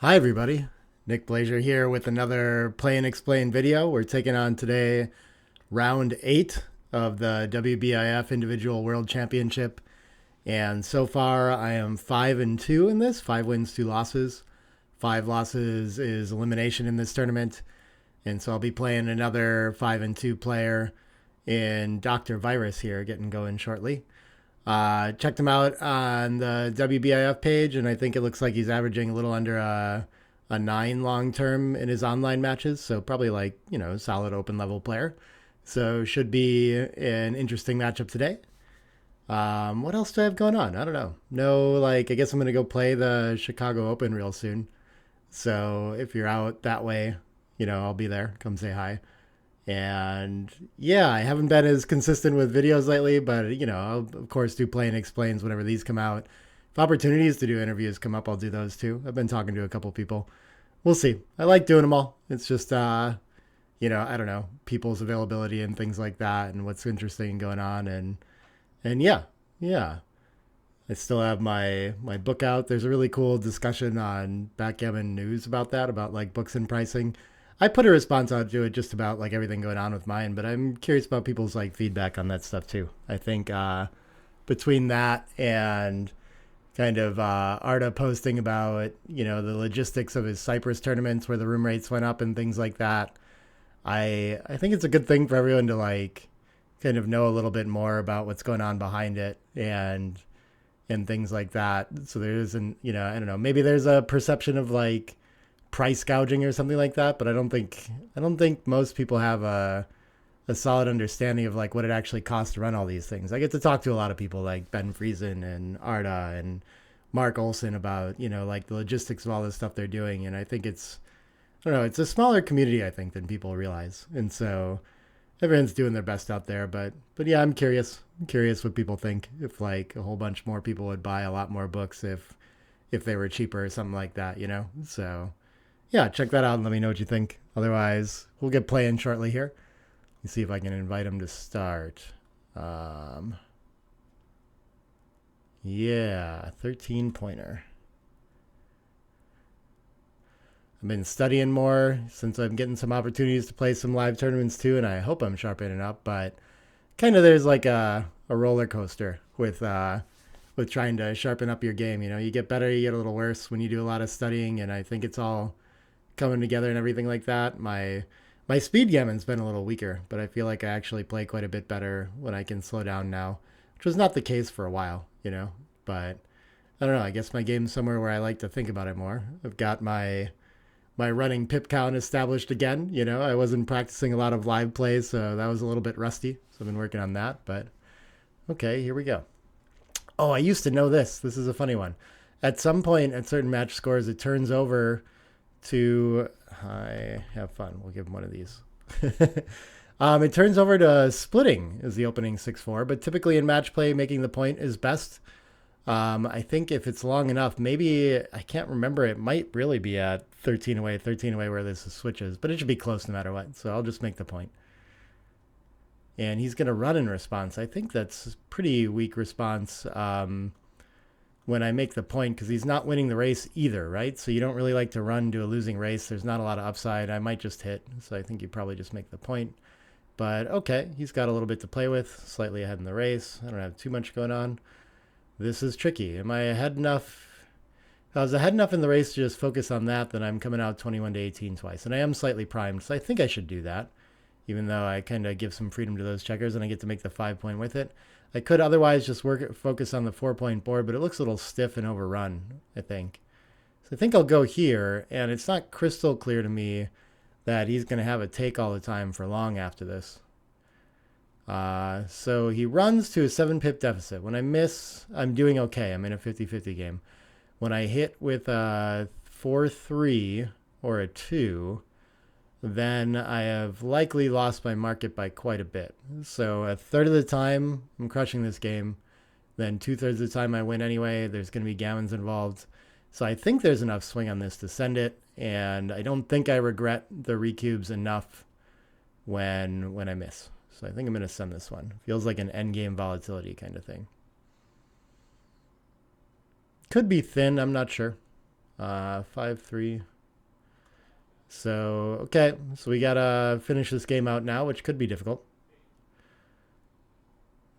Hi everybody, Nick Blazer here with another Play and Explain video. We're taking on today round 8 of the WBIF Individual World Championship. And so far I am 5-2 in this, 5 wins, 2 losses. 5 losses is elimination in this tournament. And so I'll be playing another 5-2 player in Dr. Virus here, getting going shortly. Checked him out on the WBIF page, and I think it looks like he's averaging a little under a 9 long term in his online matches. So probably like, solid open level player. So should be an interesting matchup today. What else do I have going on? I don't know. No, like, I guess I'm going to go play the Chicago Open real soon. So if you're out that way, I'll be there. Come say hi. And yeah, I haven't been as consistent with videos lately, but I'll of course do Play and Explains whenever these come out. If opportunities to do interviews come up, I'll do those too. I've been talking to a couple people. We'll see. I like doing them all. It's just I don't know, people's availability and things like that and what's interesting going on and yeah. Yeah. I still have my book out. There's a really cool discussion on Backgammon News about that, about like books and pricing. I put a response out to it just about like everything going on with mine, but I'm curious about people's like feedback on that stuff too. I think between that and kind of Arda posting about the logistics of his Cyprus tournaments where the room rates went up and things like that, I think it's a good thing for everyone to like kind of know a little bit more about what's going on behind it and things like that. So there isn't, I don't know, maybe there's a perception of like price gouging or something like that, but I don't think most people have a solid understanding of like what it actually costs to run all these things. I get to talk to a lot of people like Ben Friesen and Arda and Mark Olson about, like the logistics of all this stuff they're doing. And I think I don't know, it's a smaller community, I think, than people realize. And so everyone's doing their best out there, but yeah, I'm curious. I'm curious what people think if like a whole bunch more people would buy a lot more books if they were cheaper or something like that. So yeah, check that out and let me know what you think. Otherwise, we'll get playing shortly here. Let's see if I can invite him to start. Um, yeah, 13 pointer. I've been studying more since I'm getting some opportunities to play some live tournaments too, and I hope I'm sharpening up. But kind of there's like a roller coaster with trying to sharpen up your game. You get better, you get a little worse when you do a lot of studying, and I think it's all coming together and everything like that. My speed gammon's been a little weaker, but I feel like I actually play quite a bit better when I can slow down now, which was not the case for a while. But I don't know. I guess my game's somewhere where I like to think about it more. I've got my running pip count established again. I wasn't practicing a lot of live plays, so that was a little bit rusty. So I've been working on that. But okay, here we go. Oh, I used to know this. This is a funny one. At some point at certain match scores, it turns over to I have fun. We'll give him one of these. It turns over to splitting as the opening 6-4, but typically in match play, making the point is best. I think if it's long enough, maybe I can't remember. It might really be at 13 away where this switches, but it should be close no matter what. So I'll just make the point. And he's going to run in response. I think that's pretty weak response. When I make the point because he's not winning the race either, right? So you don't really like to run to a losing race. There's not a lot of upside. I might just hit. So I think you probably just make the point. But okay, he's got a little bit to play with, slightly ahead in the race. I don't have too much going on. This is tricky. Am I ahead enough? If I was ahead enough in the race to just focus on that, then I'm coming out 21-18 twice. And I am slightly primed, so I think I should do that, even though I kind of give some freedom to those checkers and I get to make the 5-point with it. I could otherwise just focus on the 4-point board, but it looks a little stiff and overrun, I think. So I think I'll go here, and it's not crystal clear to me that he's going to have a take all the time for long after this. So he runs to a 7-pip deficit. When I miss, I'm doing okay. I'm in a 50-50 game. When I hit with a 4-3 or a 2, then I have likely lost my market by quite a bit. So a third of the time, I'm crushing this game. Then 2/3 of the time, I win anyway. There's going to be gammons involved. So I think there's enough swing on this to send it. And I don't think I regret the recubes enough when I miss. So I think I'm going to send this one. Feels like an endgame volatility kind of thing. Could be thin, I'm not sure. 5-3. So, okay. So we got to finish this game out now, which could be difficult.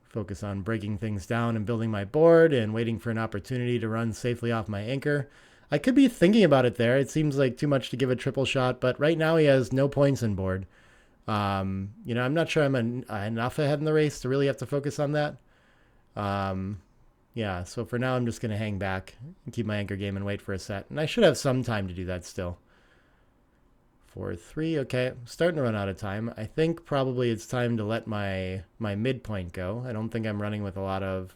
Focus on breaking things down and building my board and waiting for an opportunity to run safely off my anchor. I could be thinking about it there. It seems like too much to give a triple shot, but right now he has no points in board. You know, I'm not sure I'm enough ahead in the race to really have to focus on that. Yeah, so for now I'm just going to hang back and keep my anchor game and wait for a set. And I should have some time to do that still. 4-3, okay. I'm starting to run out of time. I think probably it's time to let my midpoint go. I don't think I'm running with a lot of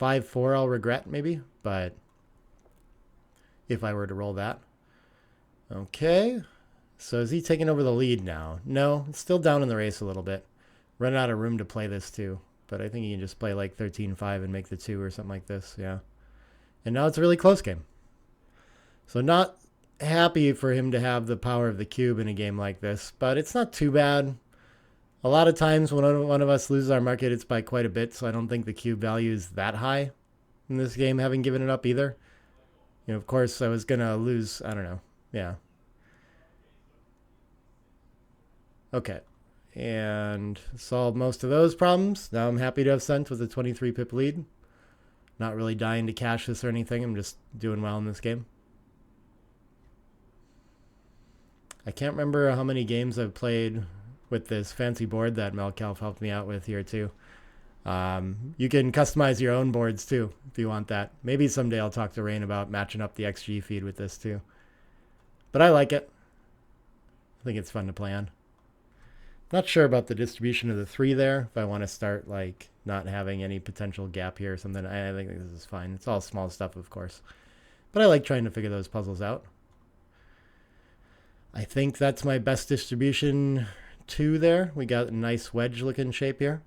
5-4 I'll regret maybe, but if I were to roll that. Okay, so is he taking over the lead now? No, it's still down in the race a little bit. Running out of room to play this too, but I think he can just play like 13-5 and make the 2 or something like this, yeah. And now it's a really close game. So not happy for him to have the power of the cube in a game like this, but it's not too bad. A lot of times when one of us loses our market, it's by quite a bit, so I don't think the cube value is that high in this game, having given it up either. You know, of course, I was going to lose, I don't know, yeah. Okay, and solved most of those problems. Now I'm happy to have sent with a 23 pip lead. Not really dying to cash this or anything, I'm just doing well in this game. I can't remember how many games I've played with this fancy board that Melcalf helped me out with here too. You can customize your own boards too if you want that. Maybe someday I'll talk to Rain about matching up the XG feed with this too. But I like it. I think it's fun to play on. Not sure about the distribution of the 3 there. If I want to start like not having any potential gap here or something, I think this is fine. It's all small stuff, of course. But I like trying to figure those puzzles out. I think that's my best distribution 2 there. We got a nice wedge looking shape here.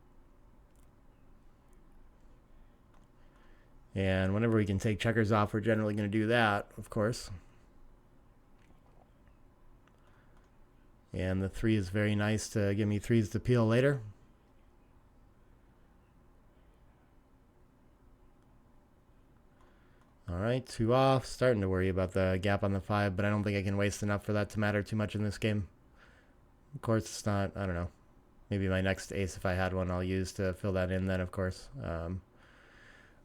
And whenever we can take checkers off, we're generally going to do that, of course. And the 3 is very nice to give me 3s to peel later. All right, 2 off. Starting to worry about the gap on the 5, but I don't think I can waste enough for that to matter too much in this game. Of course, it's not, I don't know. Maybe my next ace, if I had one, I'll use to fill that in then, of course.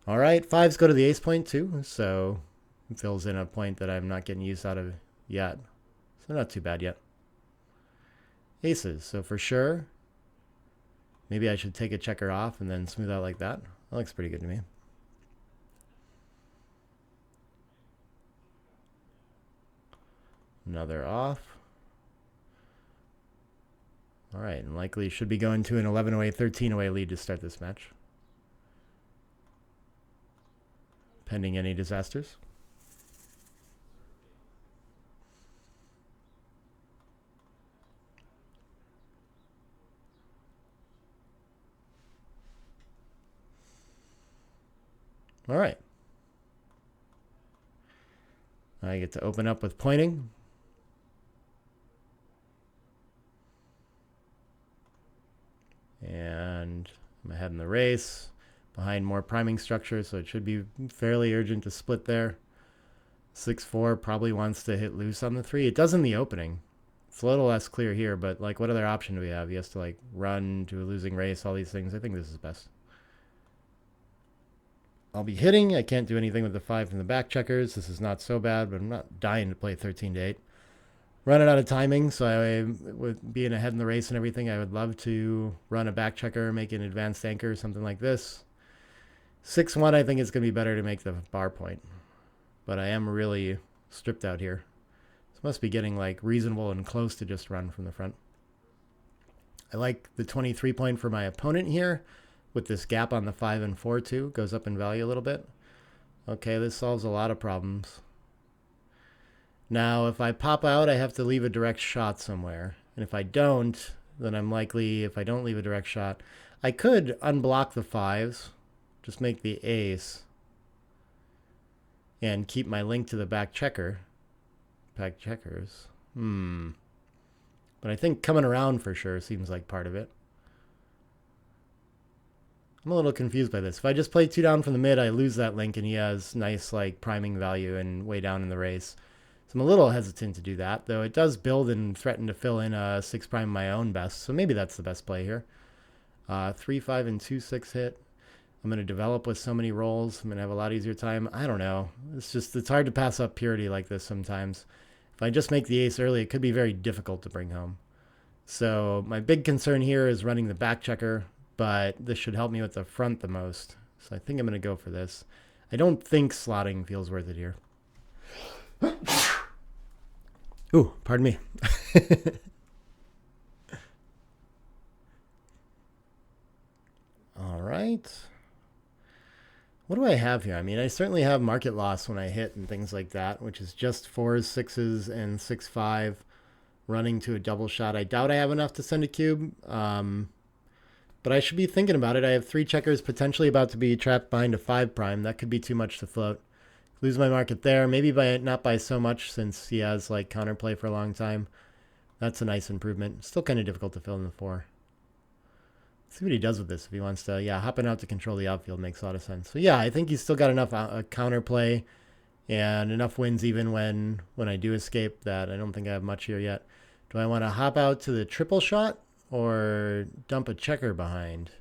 All right, 5s go to the ace point too, so it fills in a point that I'm not getting use out of yet. So not too bad yet. Aces, so for sure, maybe I should take a checker off and then smooth out like that. That looks pretty good to me. Another off. All right, and likely should be going to an 11 away, 13 away lead to start this match. Pending any disasters. All right. I get to open up with pointing. And I'm ahead in the race, behind more priming structure, so it should be fairly urgent to split there. 6-4 probably wants to hit loose on the 3. It does in the opening. It's a little less clear here, but like, what other option do we have? He has to like run to a losing race, all these things. I think this is best. I'll be hitting. I can't do anything with the 5 from the back checkers. This is not so bad, but I'm not dying to play 13-8. Running out of timing, so with being ahead in the race and everything, I would love to run a back checker, make an advanced anchor, something like this. 6-1, I think it's going to be better to make the bar point. But I am really stripped out here. This must be getting like reasonable and close to just run from the front. I like the 23 point for my opponent here, with this gap on the 5 and 4 too. Goes up in value a little bit. Okay, this solves a lot of problems. Now, if I pop out, I have to leave a direct shot somewhere. And if I don't, then I'm likely, if I don't leave a direct shot, I could unblock the 5s, just make the ace, and keep my link to the back checker. Back checkers. But I think coming around for sure seems like part of it. I'm a little confused by this. If I just play 2 down from the mid, I lose that link, and he has nice like priming value and way down in the race. So I'm a little hesitant to do that, though it does build and threaten to fill in a 6 prime my own best. So maybe that's the best play here. 3, 5, and 2, 6 hit. I'm going to develop with so many rolls. I'm going to have a lot easier time. I don't know. It's hard to pass up purity like this sometimes. If I just make the ace early, it could be very difficult to bring home. So my big concern here is running the back checker, but this should help me with the front the most. So I think I'm going to go for this. I don't think slotting feels worth it here. Ooh, pardon me. All right. What do I have here? I mean, I certainly have market loss when I hit and things like that, which is just 4s, 6s, and 6, 5 running to a double shot. I doubt I have enough to send a cube, but I should be thinking about it. I have 3 checkers potentially about to be trapped behind a 5 prime. That could be too much to float. Lose my market there, maybe not by so much since he has like counterplay for a long time. That's a nice improvement. Still kind of difficult to fill in the 4. Let's see what he does with this. If he wants to, yeah, hopping out to control the outfield makes a lot of sense. So yeah, I think he's still got enough counterplay and enough wins even when I do escape that I don't think I have much here yet. Do I want to hop out to the triple shot or dump a checker behind?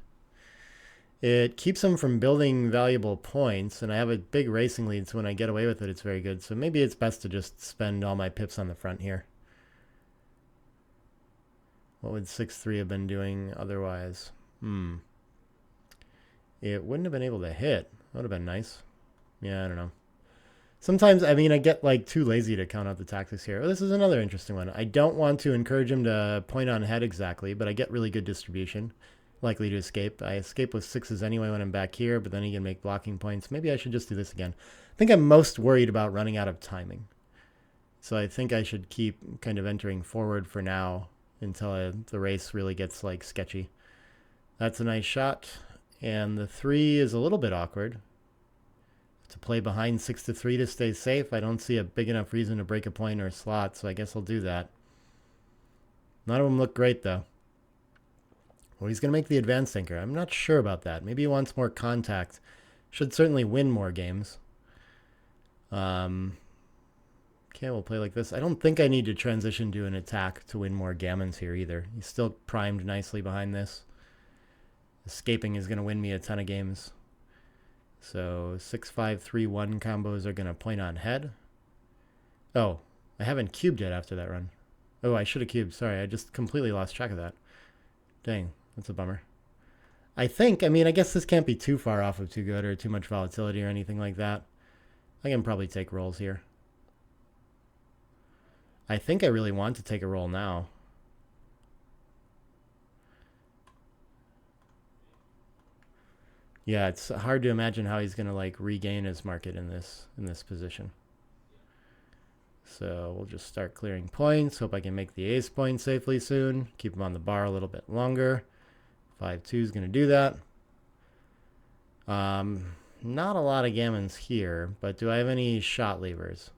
It keeps him from building valuable points, and I have a big racing lead, so when I get away with it, it's very good. So maybe it's best to just spend all my pips on the front here. What would 6-3 have been doing otherwise? It wouldn't have been able to hit. That would have been nice. Yeah, I don't know. Sometimes, I mean, I get like too lazy to count out the tactics here. Oh, this is another interesting one. I don't want to encourage him to point on head exactly, but I get really good distribution. Likely to escape. I escape with 6s anyway when I'm back here, but then he can make blocking points. Maybe I should just do this again. I think I'm most worried about running out of timing. So I think I should keep kind of entering forward for now until the race really gets like sketchy. That's a nice shot. And the 3 is a little bit awkward. To play behind 6-3 to stay safe, I don't see a big enough reason to break a point or a slot, so I guess I'll do that. None of them look great, though. Well, he's going to make the advanced anchor. I'm not sure about that. Maybe he wants more contact. Should certainly win more games. Okay, we'll play like this. I don't think I need to transition to an attack to win more gammons here either. He's still primed nicely behind this. Escaping is going to win me a ton of games. So 6-5-3-1 combos are going to point on head. Oh, I haven't cubed yet after that run. Oh, I should have cubed. Sorry, I just completely lost track of that. Dang, that's a bummer. I guess this can't be too far off of too good or too much volatility or anything like that. I can probably take rolls here. I think I really want to take a roll now. Yeah, it's hard to imagine how he's going to like regain his market in this position. So we'll just start clearing points. Hope I can make the ace point safely soon. Keep him on the bar a little bit longer. 5-2 is going to do that. Not a lot of gammons here, but do I have any shot levers?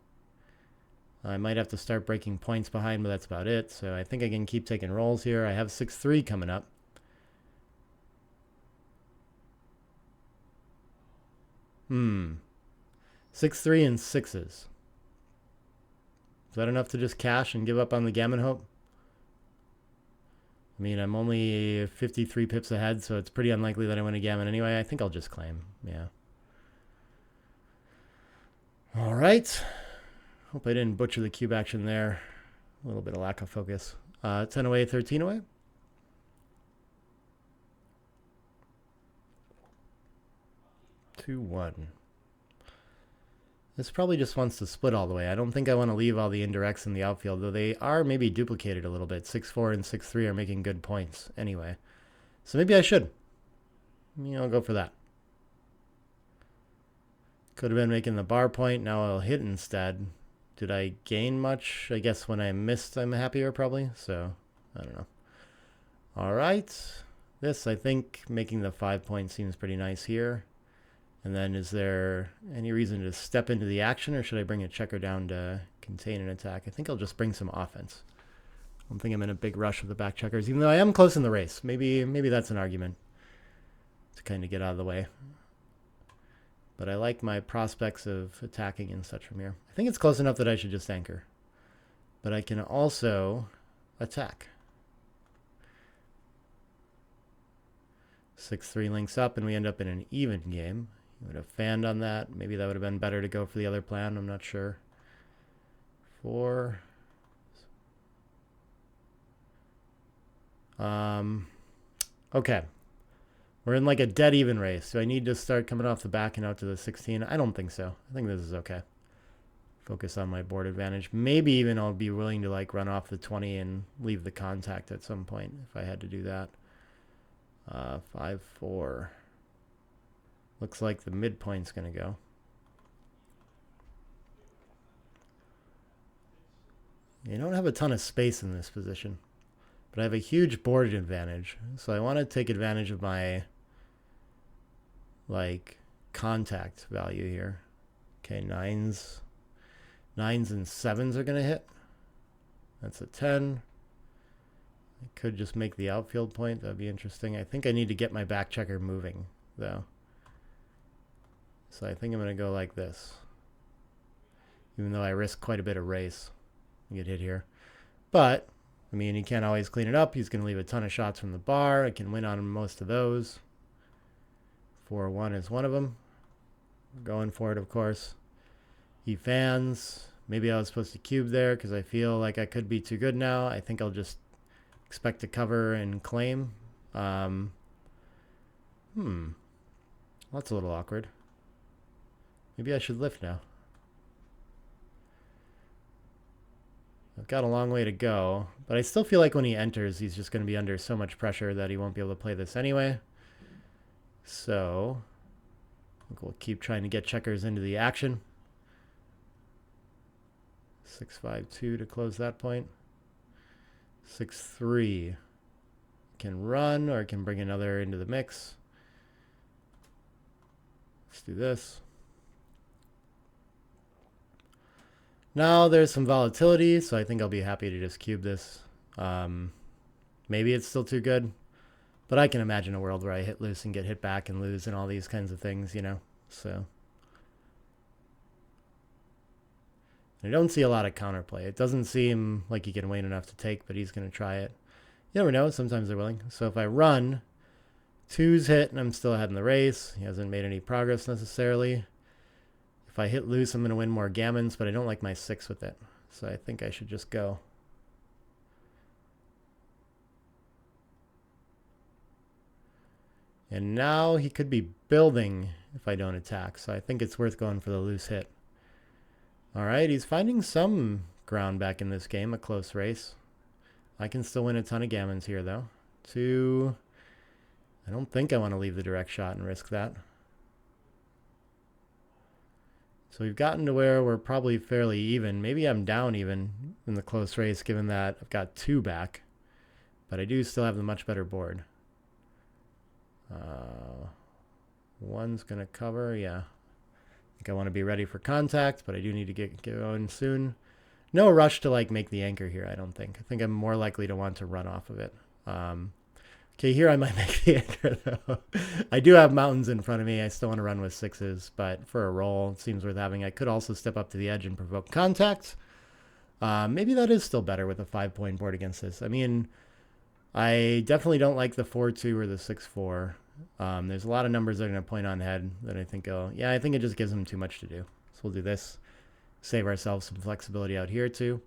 I might have to start breaking points behind, but that's about it. So I think I can keep taking rolls here. I have 6-3 coming up. 6-3 and 6s. Is that enough to just cash and give up on the gammon hope? I mean, I'm only 53 pips ahead, so it's pretty unlikely that I win a gammon anyway. I think I'll just claim. Yeah. All right. Hope I didn't butcher the cube action there. A little bit of lack of focus. 10 away, 13 away. Two, 1. This probably just wants to split all the way. I don't think I want to leave all the indirects in the outfield, though they are maybe duplicated a little bit. 6-4 and 6-3 are making good points anyway. So maybe I should. I'll go for that. Could have been making the bar point. Now I'll hit instead. Did I gain much? I guess when I missed, I'm happier probably. So, I don't know. All right. This, I think, making the 5 point seems pretty nice here. And then is there any reason to step into the action, or should I bring a checker down to contain an attack? I think I'll just bring some offense. I don't think I'm in a big rush with the back checkers, even though I am close in the race. Maybe that's an argument. to kind of get out of the way. But I like my prospects of attacking and such from here. I think it's close enough that I should just anchor. But I can also attack. 6-3 links up, and we end up in an even game. You would have fanned on that. Maybe that would have been better to go for the other plan. I'm not sure. 4. Okay. We're in like a dead even race. Do I need to start coming off the back and out to the 16? I don't think so. I think this is okay. Focus on my board advantage. Maybe even I'll be willing to like run off the 20 and leave the contact at some point if I had to do that. 5-4. Looks like the midpoint's going to go. You don't have a ton of space in this position, but I have a huge board advantage. So I want to take advantage of my like contact value here. Okay, 9s and 7s are going to hit. That's a 10. I could just make the outfield point. That'd be interesting. I think I need to get my back checker moving, though. So I think I'm going to go like this. Even though I risk quite a bit of race. I get hit here. But, I mean, he can't always clean it up. He's going to leave a ton of shots from the bar. I can win on most of those. 4-1 is one of them. Going for it, of course. He fans. Maybe I was supposed to cube there because I feel like I could be too good now. I think I'll just expect to cover and claim. That's a little awkward. Maybe I should lift now. I've got a long way to go, but I still feel like when he enters, he's just going to be under so much pressure that he won't be able to play this anyway. So I think we'll keep trying to get checkers into the action. 6-5-2 to close that point. 6-3 can run, or I can bring another into the mix. Let's do this. Now there's some volatility, so I think I'll be happy to just cube this. Maybe it's still too good, but I can imagine a world where I hit loose and get hit back and lose and all these kinds of things, you know. So I don't see a lot of counterplay. It doesn't seem like he can wait enough to take, but he's going to try it. You never know. Sometimes they're willing. So if I run, 2's hit, and I'm still ahead in the race. He hasn't made any progress necessarily. If I hit loose, I'm going to win more gammons, but I don't like my 6 with it. So I think I should just go. And now he could be building if I don't attack. So I think it's worth going for the loose hit. All right, he's finding some ground back in this game, a close race. I can still win a ton of gammons here, though. 2. I don't think I want to leave the direct shot and risk that. So we've gotten to where we're probably fairly even. Maybe I'm down even in the close race, given that I've got 2 back. But I do still have the much better board. 1's going to cover, yeah. I think I want to be ready for contact, but I do need to get going soon. No rush to like make the anchor here, I don't think. I think I'm more likely to want to run off of it. Okay, here I might make the anchor, though. I do have mountains in front of me. I still want to run with 6s, but for a roll, it seems worth having. I could also step up to the edge and provoke contact. Maybe that is still better with a 5-point board against this. I mean, I definitely don't like the 4-2 or the 6-4. There's a lot of numbers that are going to point on head that I think, I think it just gives them too much to do. So we'll do this. Save ourselves some flexibility out here, too.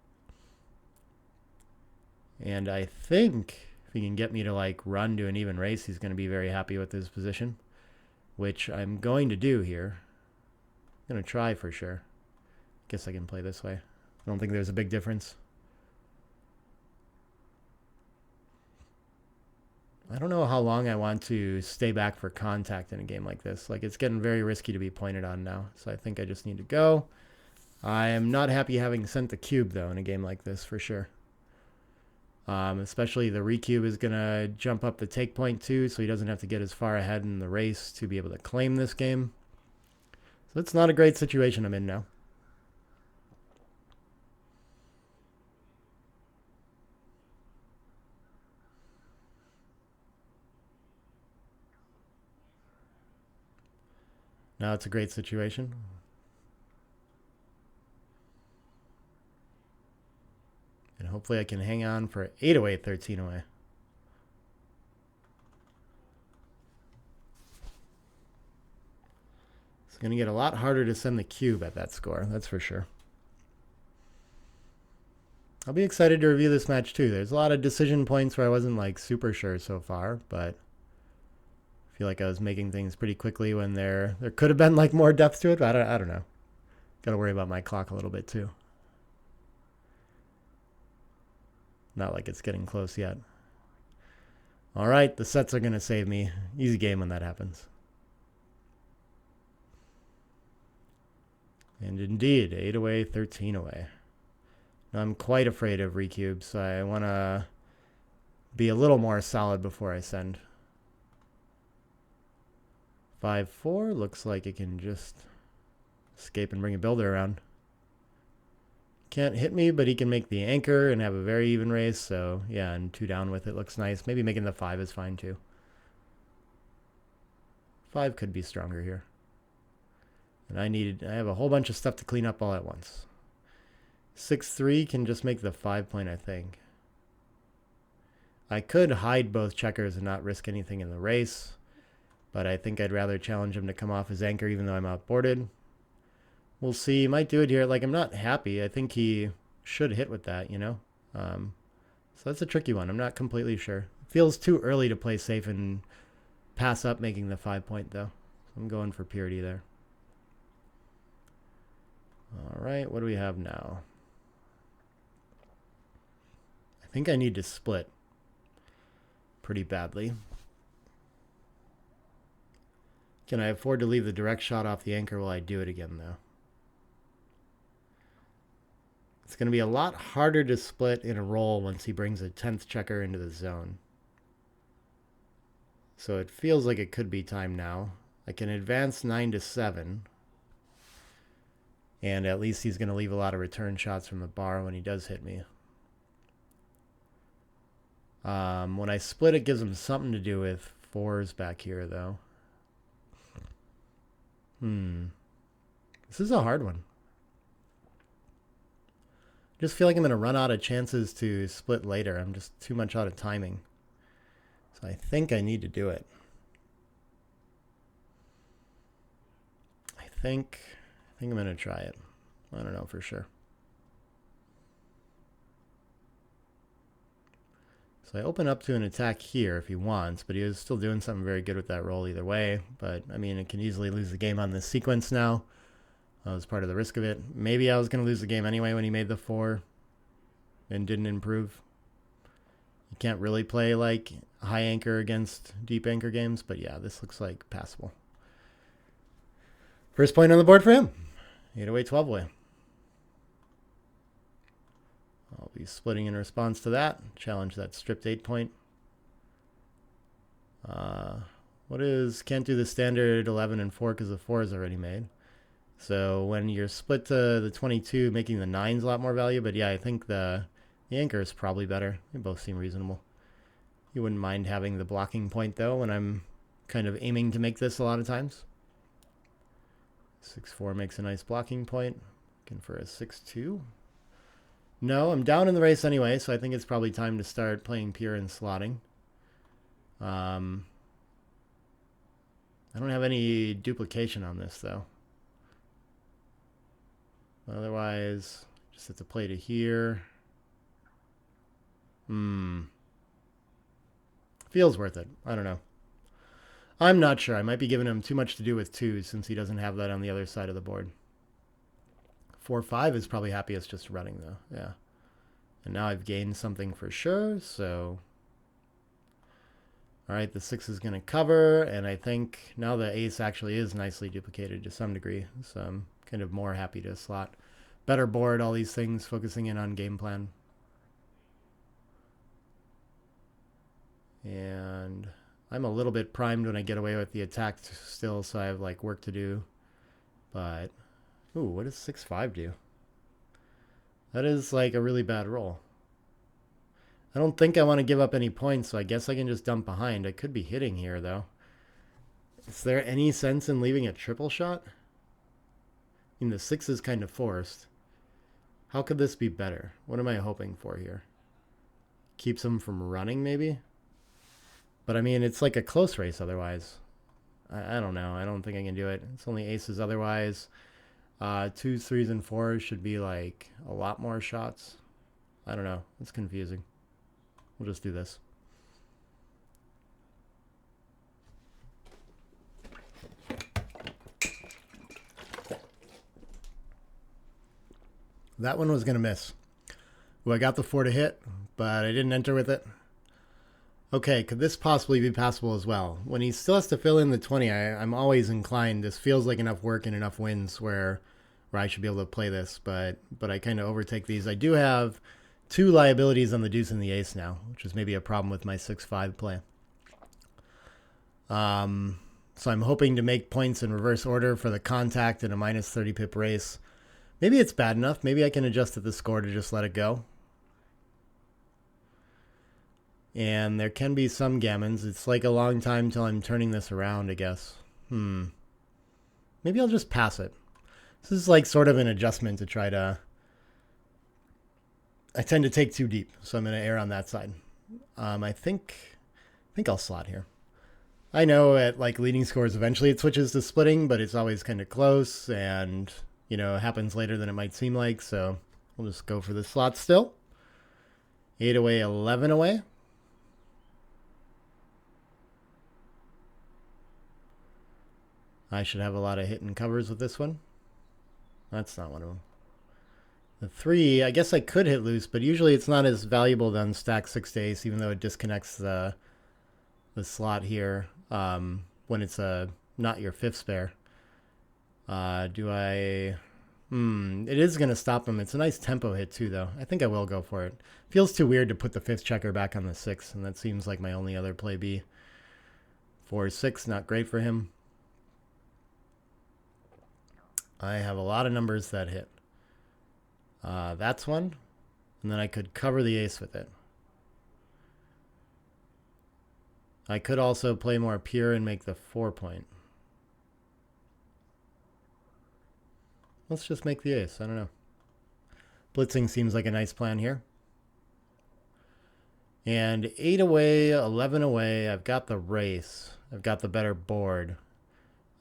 And I think if he can get me to like run to an even race, he's going to be very happy with his position, which I'm going to do here. I'm going to try for sure. Guess I can play this way. I don't think there's a big difference. I don't know how long I want to stay back for contact in a game like this. Like, it's getting very risky to be pointed on now. So I think I just need to go. I am not happy having sent the cube, though, in a game like this, for sure. Especially the recube is going to jump up the take point, too, so he doesn't have to get as far ahead in the race to be able to claim this game. So it's not a great situation I'm in now. Now it's a great situation. And hopefully I can hang on for 8 away, 13 away. It's going to get a lot harder to send the cube at that score, that's for sure. I'll be excited to review this match too. There's a lot of decision points where I wasn't like super sure so far, but I feel like I was making things pretty quickly when there could have been like more depth to it, but I don't know. Got to worry about my clock a little bit too. Not like it's getting close yet. All right, the sets are going to save me. Easy game when that happens. And indeed, 8 away, 13 away. Now I'm quite afraid of recubes, so I want to be a little more solid before I send. 5-4 looks like it can just escape and bring a builder around. Can't hit me, but he can make the anchor and have a very even race. So yeah, and 2 down with it looks nice. Maybe making the 5 is fine too. 5 could be stronger here. And I have a whole bunch of stuff to clean up all at once. 6-3 can just make the 5 point, I think. I could hide both checkers and not risk anything in the race, but I think I'd rather challenge him to come off his anchor even though I'm outboarded. We'll see. He might do it here. Like, I'm not happy. I think he should hit with that, you know? So that's a tricky one. I'm not completely sure. It feels too early to play safe and pass up making the 5 point, though. So I'm going for purity there. All right, what do we have now? I think I need to split pretty badly. Can I afford to leave the direct shot off the anchor while I do it again, though? It's going to be a lot harder to split in a roll once he brings a 10th checker into the zone. So it feels like it could be time now. I can advance 9-7. And at least he's going to leave a lot of return shots from the bar when he does hit me. When I split, it gives him something to do with 4s back here, though. This is a hard one. I just feel like I'm going to run out of chances to split later. I'm just too much out of timing. So I think I need to do it. I think I'm going to try it. I don't know for sure. So I open up to an attack here if he wants, but he was still doing something very good with that roll either way. But, I mean, it can easily lose the game on this sequence now. That was part of the risk of it. Maybe I was going to lose the game anyway when he made the 4 and didn't improve. You can't really play, like, high anchor against deep anchor games, but yeah, this looks like passable. First point on the board for him. 8 away, 12 away. I'll be splitting in response to that. Challenge that stripped 8 point. Can't do the standard 11 and 4 because the 4 is already made. So when you're split to the 22, making the 9's a lot more value. But yeah, I think the anchor is probably better. They both seem reasonable. You wouldn't mind having the blocking point, though, when I'm kind of aiming to make this a lot of times. 6-4 makes a nice blocking point. Looking for a 6-2. No, I'm down in the race anyway, so I think it's probably time to start playing pure and slotting. I don't have any duplication on this, though. Otherwise, just have to play to here. Feels worth it. I don't know. I'm not sure. I might be giving him too much to do with 2s since he doesn't have that on the other side of the board. 4-5 is probably happiest just running, though. Yeah. And now I've gained something for sure, so... All right, the 6 is going to cover, and I think now the ace actually is nicely duplicated to some degree, so I'm kind of more happy to slot. Better board, all these things, focusing in on game plan. And I'm a little bit primed when I get away with the attack still, so I have like work to do. But, ooh, what does 6-5 do? That is like a really bad roll. I don't think I want to give up any points, so I guess I can just dump behind. I could be hitting here, though. Is there any sense in leaving a triple shot? I mean, the 6 is kind of forced. How could this be better? What am I hoping for here? Keeps him from running, maybe? But I mean, it's like a close race otherwise. I don't know. I don't think I can do it. It's only aces otherwise. 2s, 3s, and 4s should be like a lot more shots. I don't know. It's confusing. We'll just do this. That one was going to miss. Well, I got the 4 to hit, but I didn't enter with it. Okay, could this possibly be passable as well? When he still has to fill in the 20, I'm always inclined. This feels like enough work and enough wins where I should be able to play this, but I kind of overtake these. I do have 2 liabilities on the deuce and the ace now, which is maybe a problem with my 6-5 play. So I'm hoping to make points in reverse order for the contact in a minus 30 pip race. Maybe it's bad enough. Maybe I can adjust at the score to just let it go. And there can be some gammons. It's like a long time till I'm turning this around, I guess. Maybe I'll just pass it. This is like sort of an adjustment to try to... I tend to take too deep, so I'm going to err on that side. I think I'll slot here. I know at like leading scores eventually it switches to splitting, but it's always kind of close and, you know, happens later than it might seem like, so we'll just go for the slot still. 8 away, 11 away. I should have a lot of hit and covers with this one. That's not one of them. The 3, I guess I could hit loose, but usually it's not as valuable to unstack 6 to ace, even though it disconnects the slot here when it's not your 5th spare. Do I... it is going to stop him. It's a nice tempo hit too, though. I think I will go for it. Feels too weird to put the 5th checker back on the 6, and that seems like my only other play B. 4-6, not great for him. I have a lot of numbers that hit. That's one. And then I could cover the ace with it. I could also play more pure and make the 4-point. Let's just make the ace. I don't know. Blitzing seems like a nice plan here. And 8 away, 11 away. I've got the race. I've got the better board.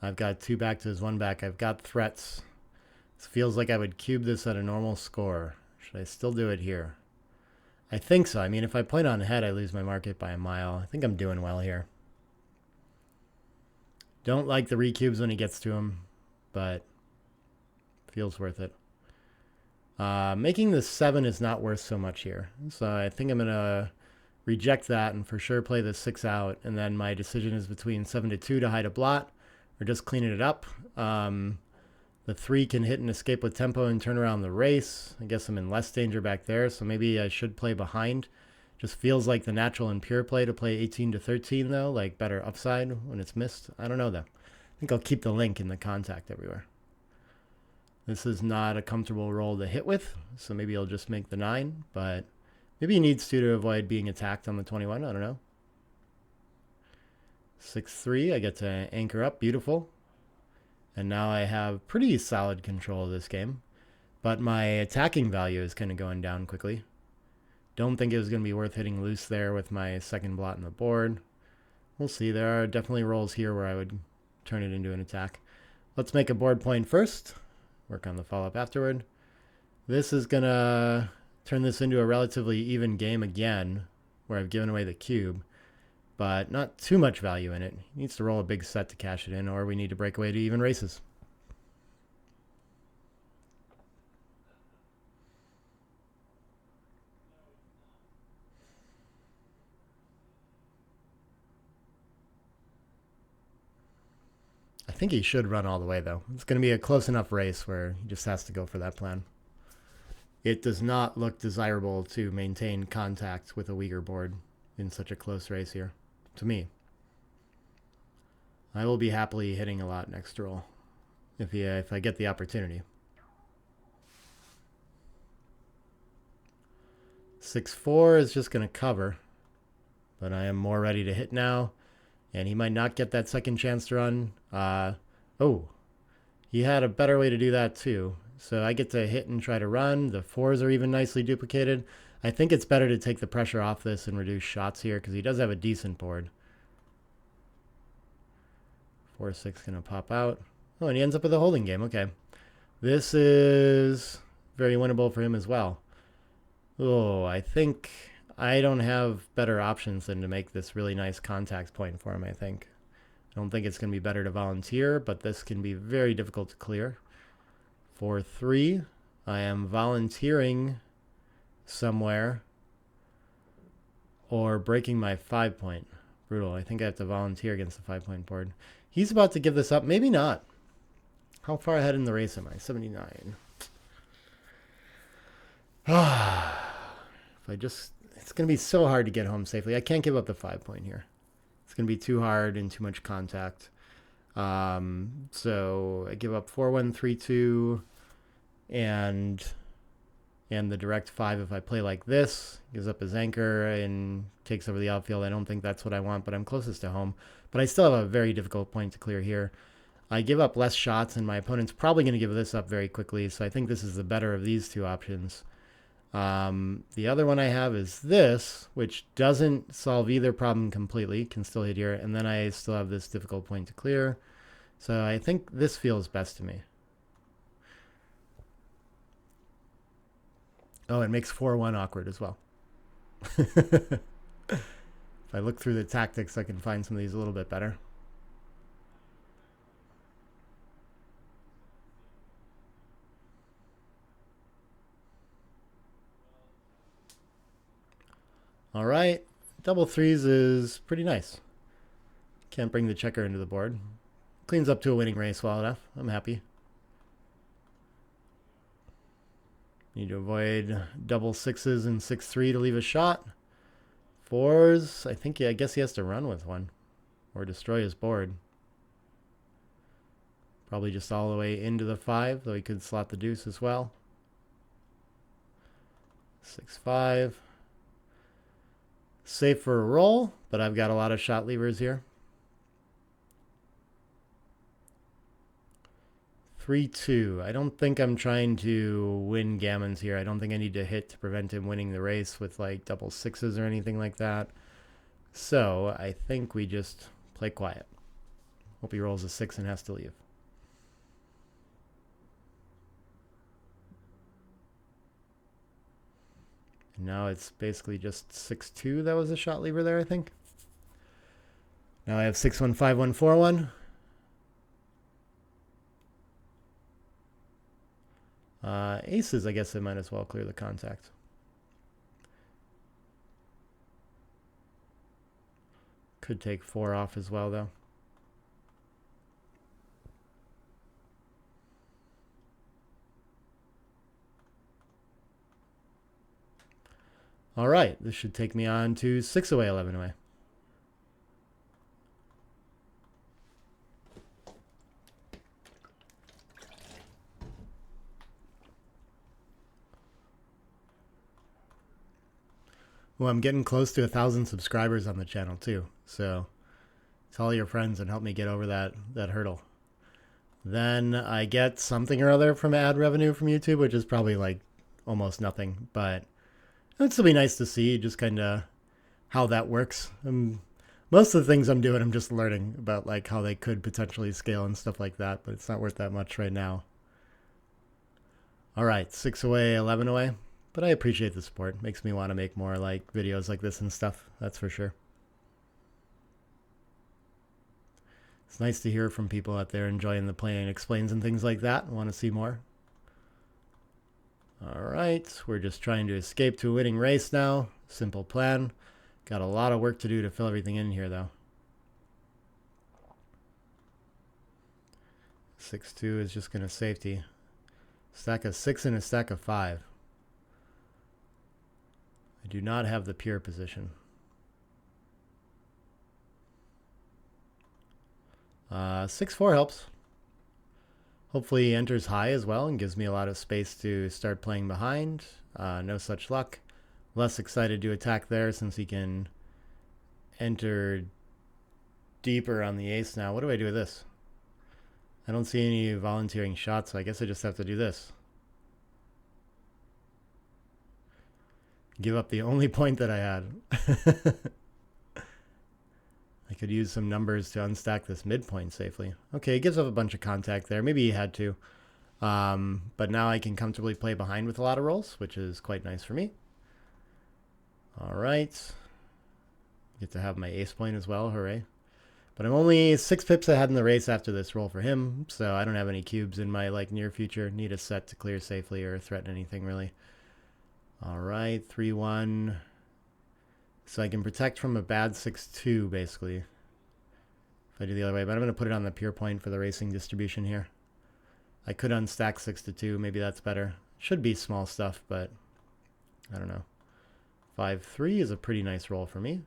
I've got 2 back to his 1 back. I've got threats. This feels like I would cube this at a normal score. Should I still do it here? I think so. I mean, if I point on head, I lose my market by a mile. I think I'm doing well here. Don't like the recubes when he gets to him, but feels worth it. Making the 7 is not worth so much here. So I think I'm going to reject that and for sure play the 6 out. And then my decision is between 7-2 to hide a blot or just cleaning it up. The 3 can hit and escape with tempo and turn around the race. I guess I'm in less danger back there, so maybe I should play behind. Just feels like the natural and pure play to play 18 to 13, though, like better upside when it's missed. I don't know, though. I think I'll keep the link in the contact everywhere. This is not a comfortable roll to hit with, so maybe I'll just make the 9, but maybe he needs to avoid being attacked on the 21. I don't know. 6-3, I get to anchor up. Beautiful. And now I have pretty solid control of this game. But my attacking value is kind of going down quickly. Don't think it was going to be worth hitting loose there with my second blot on the board. We'll see. There are definitely rolls here where I would turn it into an attack. Let's make a board point first. Work on the follow-up afterward. This is going to turn this into a relatively even game again, where I've given away the cube. But not too much value in it. He needs to roll a big set to cash it in, or we need to break away to even races. I think he should run all the way, though. It's going to be a close enough race where he just has to go for that plan. It does not look desirable to maintain contact with a weaker board in such a close race here, to me. I will be happily hitting a lot next roll if I get the opportunity. 6-4 is just going to cover, but I am more ready to hit now. And he might not get that second chance to run. Oh, he had a better way to do that too. So I get to hit and try to run. The 4s are even nicely duplicated. I think it's better to take the pressure off this and reduce shots here because he does have a decent board. 4-6 going to pop out. Oh, and he ends up with a holding game. Okay. This is very winnable for him as well. Oh, I think I don't have better options than to make this really nice contact point for him, I think. I don't think it's going to be better to volunteer, but this can be very difficult to clear. 4-3. I am volunteering somewhere or breaking my 5-point. Brutal. I think I have to volunteer against the 5-point board. He's about to give this up. Maybe not. How far ahead in the race am I? 79. If I just... It's going to be so hard to get home safely. I can't give up the 5-point here. It's going to be too hard and too much contact. So I give up 4-1, 3-2, and the direct 5 if I play like this. Gives up his anchor and takes over the outfield. I don't think that's what I want, but I'm closest to home. But I still have a very difficult point to clear here. I give up less shots, and my opponent's probably going to give this up very quickly, so I think this is the better of these two options. The other one I have is this, which doesn't solve either problem completely, can still hit here, and then I still have this difficult point to clear. So I think this feels best to me. Oh, it makes 4-1 awkward as well. If I look through the tactics, I can find some of these a little bit better. All right, double 3s is pretty nice. Can't bring the checker into the board. Cleans up to a winning race well enough. I'm happy. Need to avoid double 6s and 6-3 to leave a shot. 4s, I guess he has to run with one or destroy his board. Probably just all the way into the 5, though he could slot the deuce as well. 6-5. Safe for a roll, but I've got a lot of shot levers here. 3-2. I don't think I'm trying to win gammons here. I don't think I need to hit to prevent him winning the race with like double 6s or anything like that. So I think we just play quiet. Hope he rolls a 6 and has to leave. And now it's basically just 6-2. That was a shot lever there, I think. Now I have 6-1, 5-1, 4-1. Aces, I guess I might as well clear the contact. Could take 4 off as well, though. All right, this should take me on to 6 away, 11 away. Well, I'm getting close to 1,000 subscribers on the channel too, so tell your friends and help me get over that hurdle. Then I get something or other from ad revenue from YouTube, which is probably like almost nothing, but it'd still be nice to see just kind of how that works. Most of the things I'm doing, I'm just learning about like how they could potentially scale and stuff like that, but it's not worth that much right now. All right, 6 away, 11 away. But I appreciate the support. Makes me want to make more like videos like this and stuff. That's for sure. It's nice to hear from people out there enjoying the Playing Explains and things like that. Want to see more. All right. We're just trying to escape to a winning race now. Simple plan. Got a lot of work to do to fill everything in here, though. 6-2 is just going to safety. Stack of 6 and a stack of 5. I do not have the pure position. 6-4 helps. Hopefully he enters high as well and gives me a lot of space to start playing behind. No such luck. Less excited to attack there since he can enter deeper on the ace now. What do I do with this? I don't see any volunteering shots, so I guess I just have to do this. Give up the only point that I had. I could use some numbers to unstack this midpoint safely. Okay, he gives up a bunch of contact there. Maybe he had to. But now I can comfortably play behind with a lot of rolls, which is quite nice for me. All right. Get to have my ace point as well. Hooray. But I'm only 6 pips ahead in the race after this roll for him, so I don't have any cubes in my near future. Need a set to clear safely or threaten anything really. All right, 3-1. So I can protect from a bad 6-2 basically. If I do the other way, but I'm going to put it on the pure point for the racing distribution here. I could unstack 6-2. Maybe that's better. Should be small stuff, but I don't know. 5-3 is a pretty nice roll for me.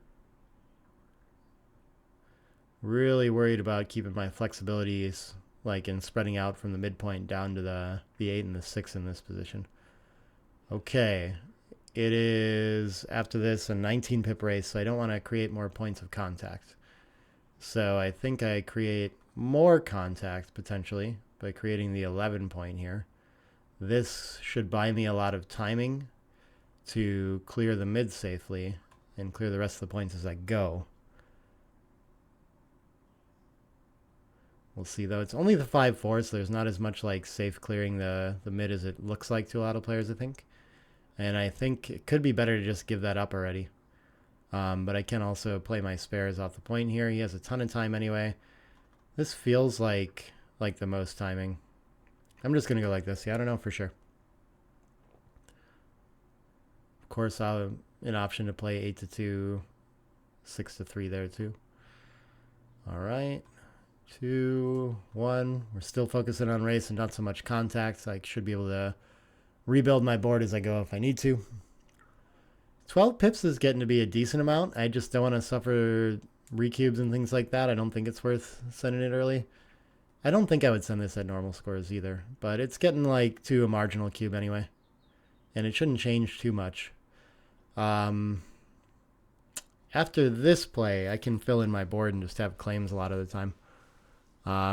Really worried about keeping my flexibilities in spreading out from the midpoint down to the 8 and the 6 in this position. Okay. It is, after this, a 19 pip race, so I don't want to create more points of contact. So I think I create more contact, potentially, by creating the 11 point here. This should buy me a lot of timing to clear the mid safely and clear the rest of the points as I go. We'll see, though. It's only the 5-4, so there's not as much safe clearing the mid as it looks like to a lot of players, I think. And I think it could be better to just give that up already. But I can also play my spares off the point here. He has a ton of time anyway. This feels like the most timing. I'm just going to go like this. Yeah, I don't know for sure. Of course, I'll have an option to play 8-2, 6-3 there too. All right. 2-1. We're still focusing on race and not so much contact. So I should be able to rebuild my board as I go if I need to. 12 pips is getting to be a decent amount. I just don't want to suffer recubes and things like that. I don't think it's worth sending it early. I don't think I would send this at normal scores either, but it's getting to a marginal cube anyway, and it shouldn't change too much. After this play, I can fill in my board and just have claims a lot of the time.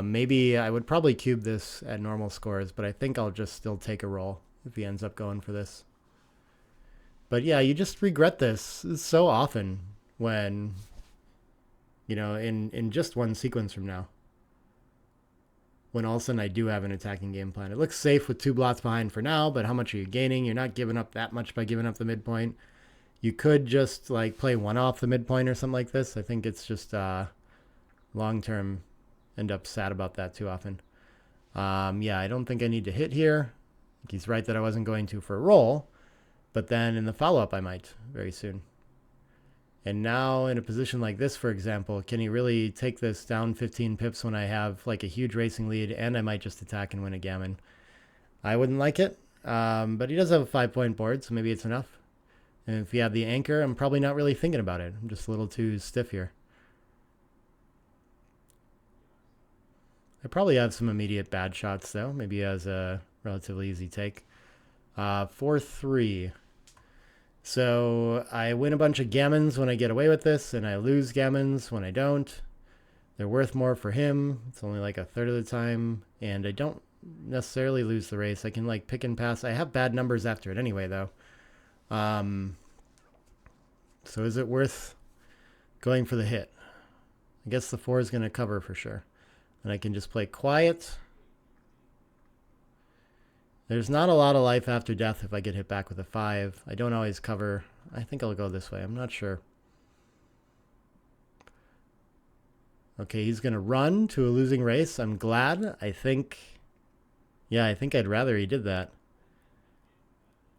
Maybe I would probably cube this at normal scores, but I think I'll just still take a roll if he ends up going for this. But yeah, you just regret this so often when, in just one sequence from now, when all of a sudden I do have an attacking game plan. It looks safe with 2 blots behind for now, but how much are you gaining? You're not giving up that much by giving up the midpoint. You could just play one off the midpoint or something like this. I think it's just long-term end up sad about that too often. Yeah, I don't think I need to hit here. I think he's right that I wasn't going to for a roll, but then in the follow-up I might very soon. And now in a position like this, for example, can he really take this down 15 pips when I have a huge racing lead and I might just attack and win a gammon? I wouldn't like it, but he does have a 5-point board, so maybe it's enough. And if you have the anchor, I'm probably not really thinking about it. I'm just a little too stiff here. I probably have some immediate bad shots, though. Maybe he has a relatively easy take. 4-3. So I win a bunch of gammons when I get away with this, and I lose gammons when I don't. They're worth more for him. It's only a third of the time, and I don't necessarily lose the race. I can pick and pass. I have bad numbers after it anyway, though. So is it worth going for the hit? I guess the 4 is going to cover for sure. And I can just play quiet. There's not a lot of life after death if I get hit back with a 5. I don't always cover. I think I'll go this way. I'm not sure. Okay, he's going to run to a losing race. I'm glad. I think I'd rather he did that.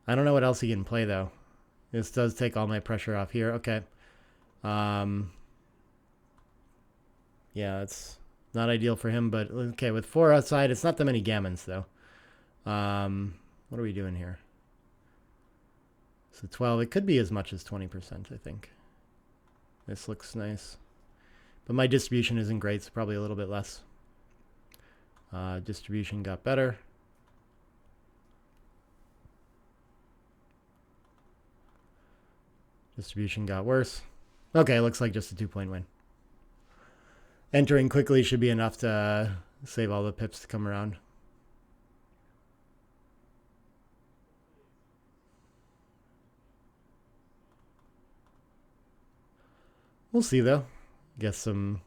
I don't know what else he can play, though. This does take all my pressure off here. Okay. Yeah, it's not ideal for him, but okay, with 4 outside, it's not that many gammons, though. What are we doing here? So 12, it could be as much as 20%, I think. This looks nice. But my distribution isn't great, so probably a little bit less. Distribution got better. Distribution got worse. Okay, looks like just a 2-point win. Entering quickly should be enough to save all the pips to come around. We'll see though. Guess I'm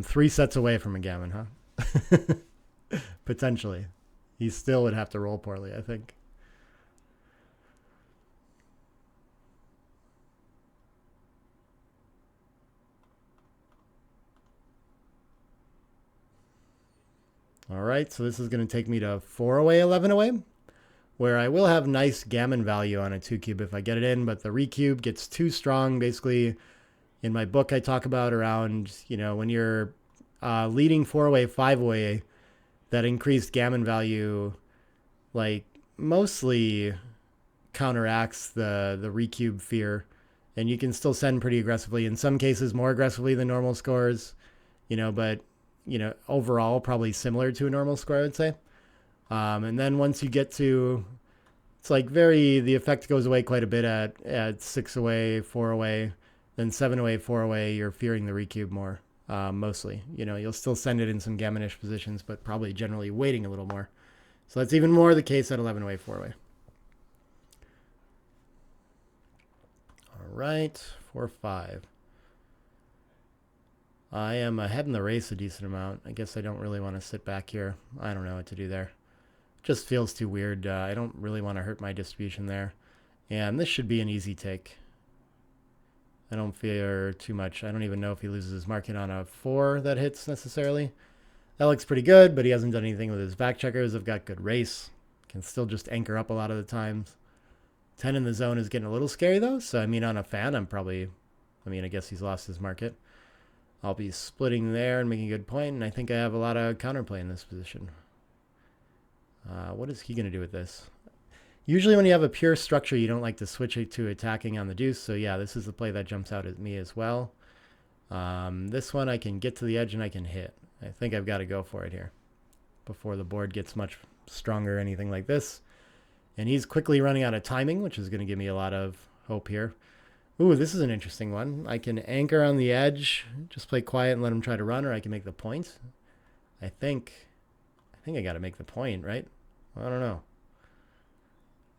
3 sets away from a gammon, huh? Potentially. He still would have to roll poorly, I think. All right, so this is going to take me to 4 away, 11 away, where I will have nice gammon value on a 2 cube if I get it in, but the recube gets too strong. Basically, in my book, I talk about around, when you're leading 4 away, 5 away, that increased gammon value, like, mostly counteracts the recube fear, and you can still send pretty aggressively. In some cases, more aggressively than normal scores, but overall probably similar to a normal score, I would say. And then once you get to, it's like the effect goes away quite a bit at 6 away, 4 away, then 7 away, 4 away. You're fearing the recube more, mostly. You'll still send it in some gammonish positions, but probably generally waiting a little more. So that's even more the case at 11 away, 4 away. All right, 4-5. I am ahead in the race a decent amount. I guess I don't really want to sit back here. I don't know what to do there. Just feels too weird. I don't really want to hurt my distribution there. And this should be an easy take. I don't fear too much. I don't even know if he loses his market on a 4 that hits necessarily. That looks pretty good, but he hasn't done anything with his back checkers. I've got good race. Can still just anchor up a lot of the times. 10 in the zone is getting a little scary though. So, on a fan, I guess he's lost his market. I'll be splitting there and making a good point, and I think I have a lot of counterplay in this position. What is he going to do with this? Usually when you have a pure structure, you don't like to switch it to attacking on the deuce. So yeah, this is the play that jumps out at me as well. This one I can get to the edge and I can hit. I think I've got to go for it here before the board gets much stronger or anything like this. And he's quickly running out of timing, which is going to give me a lot of hope here. Ooh, this is an interesting one. I can anchor on the edge, just play quiet and let him try to run, or I can make the point. I think I got to make the point, right? I don't know.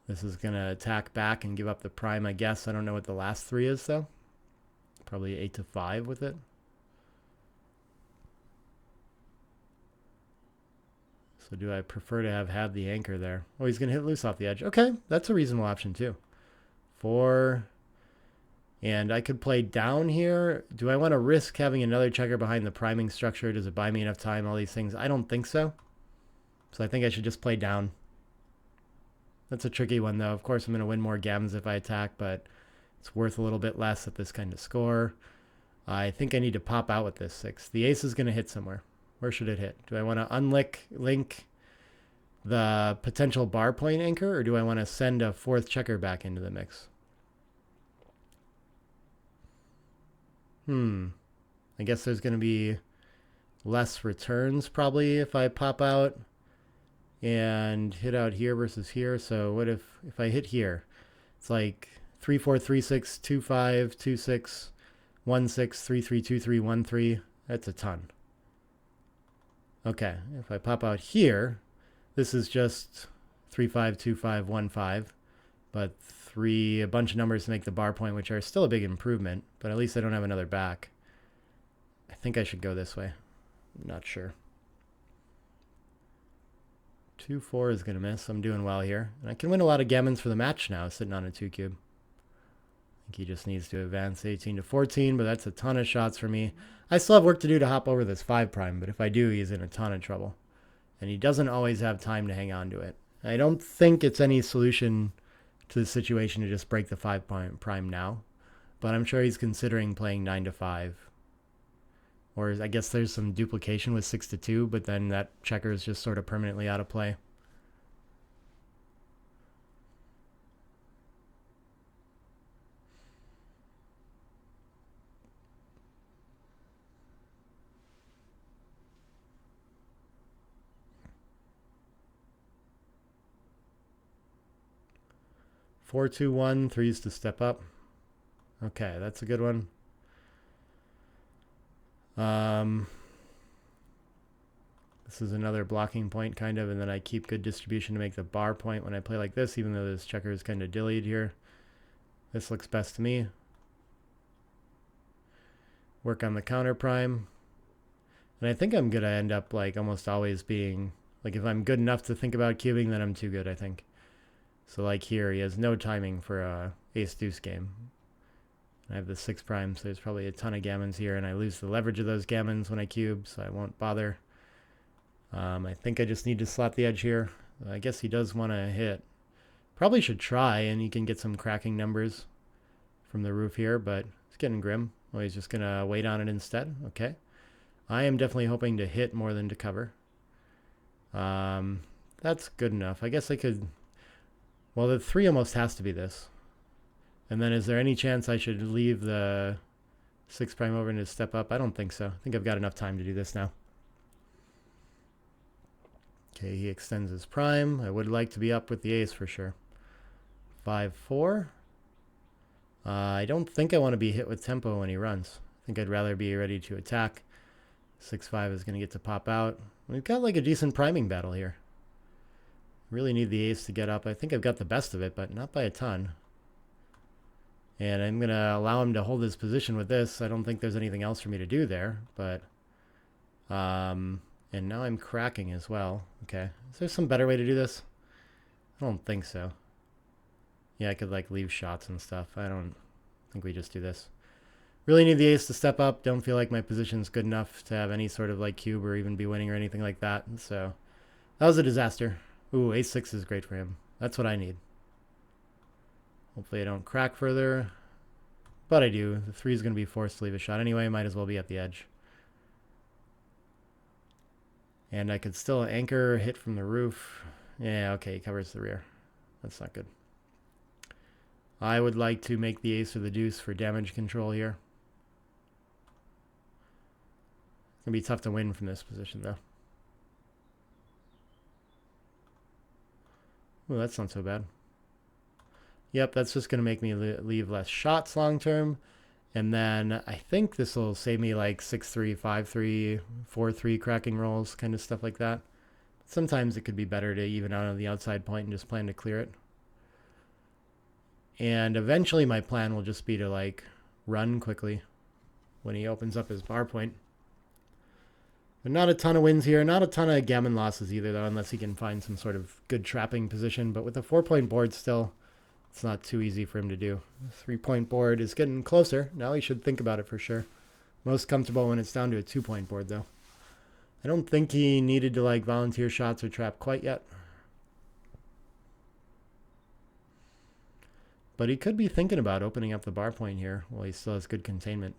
This is going to attack back and give up the prime, I guess. I don't know what the last 3 is, though. Probably 8-5 with it. So do I prefer to have had the anchor there? Oh, he's going to hit loose off the edge. Okay, that's a reasonable option, too. 4... And I could play down here. Do I want to risk having another checker behind the priming structure? Does it buy me enough time? All these things. I don't think so. So I think I should just play down. That's a tricky one, though. Of course, I'm going to win more gammons if I attack, but it's worth a little bit less at this kind of score. I think I need to pop out with this 6. The ace is going to hit somewhere. Where should it hit? Do I want to link the potential bar point anchor, or do I want to send a 4th checker back into the mix? I guess there's going to be less returns probably if I pop out and hit out here versus here. So what if I hit here? It's like 3-4, 3-6, 2-5, 2-6, 1-6, 3-3, 2-3, 1-3. That's a ton. Okay, if I pop out here, this is just 3-5, 2-5, 1-5, but a bunch of numbers to make the bar point, which are still a big improvement, but at least I don't have another back. I think I should go this way. I'm not sure. 2-4 is going to miss. I'm doing well here. And I can win a lot of gammons for the match now, sitting on a 2 cube. I think he just needs to advance 18-14, but that's a ton of shots for me. I still have work to do to hop over this 5 prime, but if I do, he's in a ton of trouble. And he doesn't always have time to hang on to it. I don't think it's any solution to the situation to just break the 5 prime now, but I'm sure he's considering playing 9-5. Or I guess there's some duplication with 6-2, but then that checker is just sort of permanently out of play. Four, two, one, threes to step up. Okay, that's a good one. This is another blocking point, kind of, and then I keep good distribution to make the bar point when I play like this, even though this checker is kind of dillied here. This looks best to me. Work on the counter prime. And I think I'm going to end up, like, almost always being, like, if I'm good enough to think about cubing, then I'm too good, I think. So, like here, he has no timing for a ace-deuce game. I have the 6 prime, so there's probably a ton of gammons here, and I lose the leverage of those gammons when I cube, so I won't bother. I think I just need to slot the edge here. I guess he does want to hit. Probably should try, and he can get some cracking numbers from the roof here, but it's getting grim. Oh, he's just going to wait on it instead. Okay. I am definitely hoping to hit more than to cover. That's good enough. I guess I could... Well, the 3 almost has to be this. And then is there any chance I should leave the 6 prime over and just step up? I don't think so. I think I've got enough time to do this now. Okay, he extends his prime. I would like to be up with the ace for sure. 5-4. I don't think I want to be hit with tempo when he runs. I think I'd rather be ready to attack. 6-5 is going to get to pop out. We've got like a decent priming battle here. Really need the ace to get up. I think I've got the best of it, but not by a ton. And I'm going to allow him to hold his position with this. I don't think there's anything else for me to do there, but... and now I'm cracking as well. Okay. Is there some better way to do this? I don't think so. Yeah, I could like leave shots and stuff. I don't think we just do this. Really need the ace to step up. Don't feel like my position's good enough to have any sort of like cube or even be winning or anything like that. So that was a disaster. Ooh, ace-6 is great for him. That's what I need. Hopefully I don't crack further. But I do. The 3 is going to be forced to leave a shot anyway. Might as well be at the edge. And I could still anchor, hit from the roof. Yeah, okay, he covers the rear. That's not good. I would like to make the ace or the deuce for damage control here. It's going to be tough to win from this position, though. Ooh, that's not so bad. Yep, that's just going to make me leave less shots long term. And then I think this will save me like 6-3, 5-3, 4-3 cracking rolls, kind of stuff like that. Sometimes it could be better to even out on the outside point and just plan to clear it. And eventually my plan will just be to like run quickly when he opens up his bar point. But not a ton of wins here, not a ton of gammon losses either though, unless he can find some sort of good trapping position. But with a 4-point board still, it's not too easy for him to do. The 3-point board is getting closer. Now he should think about it for sure. Most comfortable when it's down to a 2-point board though. I don't think he needed to like volunteer shots or trap quite yet. But he could be thinking about opening up the bar point here while he still has good containment.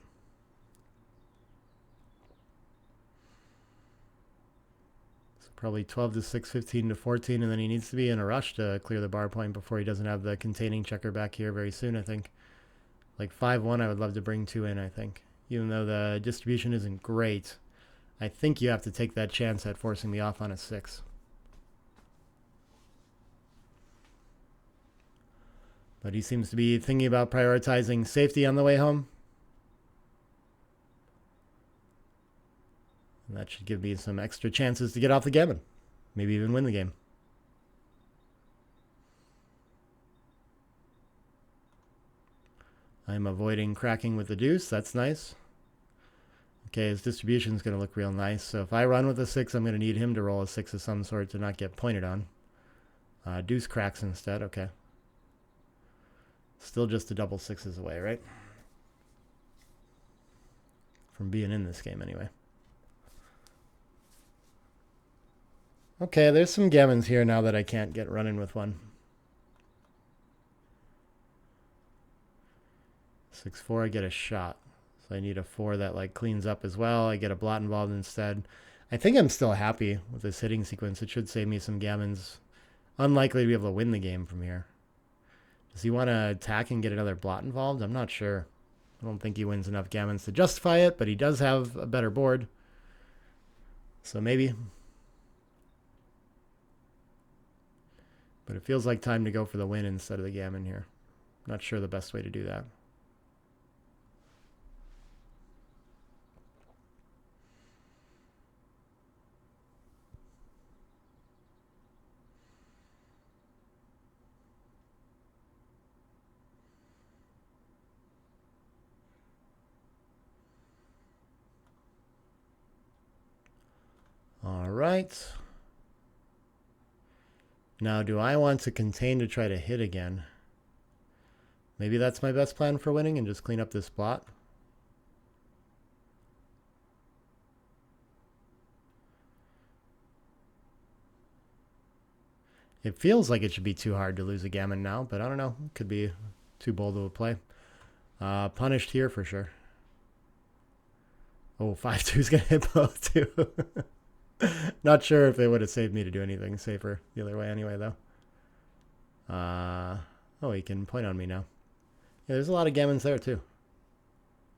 So probably 12 to 6, 15 to 14, and then he needs to be in a rush to clear the bar point before he doesn't have the containing checker back here very soon, I think. Like 5-1, I would love to bring 2 in, I think. Even though the distribution isn't great, I think you have to take that chance at forcing me off on a 6. But he seems to be thinking about prioritizing safety on the way home. And that should give me some extra chances to get off the gammon. Maybe even win the game. I'm avoiding cracking with the deuce. That's nice. Okay, his distribution is going to look real nice. So if I run with a 6, I'm going to need him to roll a 6 of some sort to not get pointed on. Deuce cracks instead. Okay. Still just a double 6s away, right? From being in this game anyway. Okay, there's some gammons here now that I can't get running with one. 6-4, I get a shot. So I need a 4 that like cleans up as well. I get a blot involved instead. I think I'm still happy with this hitting sequence. It should save me some gammons. Unlikely to be able to win the game from here. Does he want to attack and get another blot involved? I'm not sure. I don't think he wins enough gammons to justify it, but he does have a better board. So maybe. But it feels like time to go for the win instead of the gammon here. Not sure the best way to do that. All right. Now, do I want to contain to try to hit again? Maybe that's my best plan for winning and just clean up this blot. It feels like it should be too hard to lose a gammon now, but I don't know. It could be too bold of a play. Punished here for sure. Oh, 5-2 is going to hit both too. Not sure if it would have saved me to do anything safer the other way anyway, though. Oh, he can point on me now. Yeah, there's a lot of gammons there too.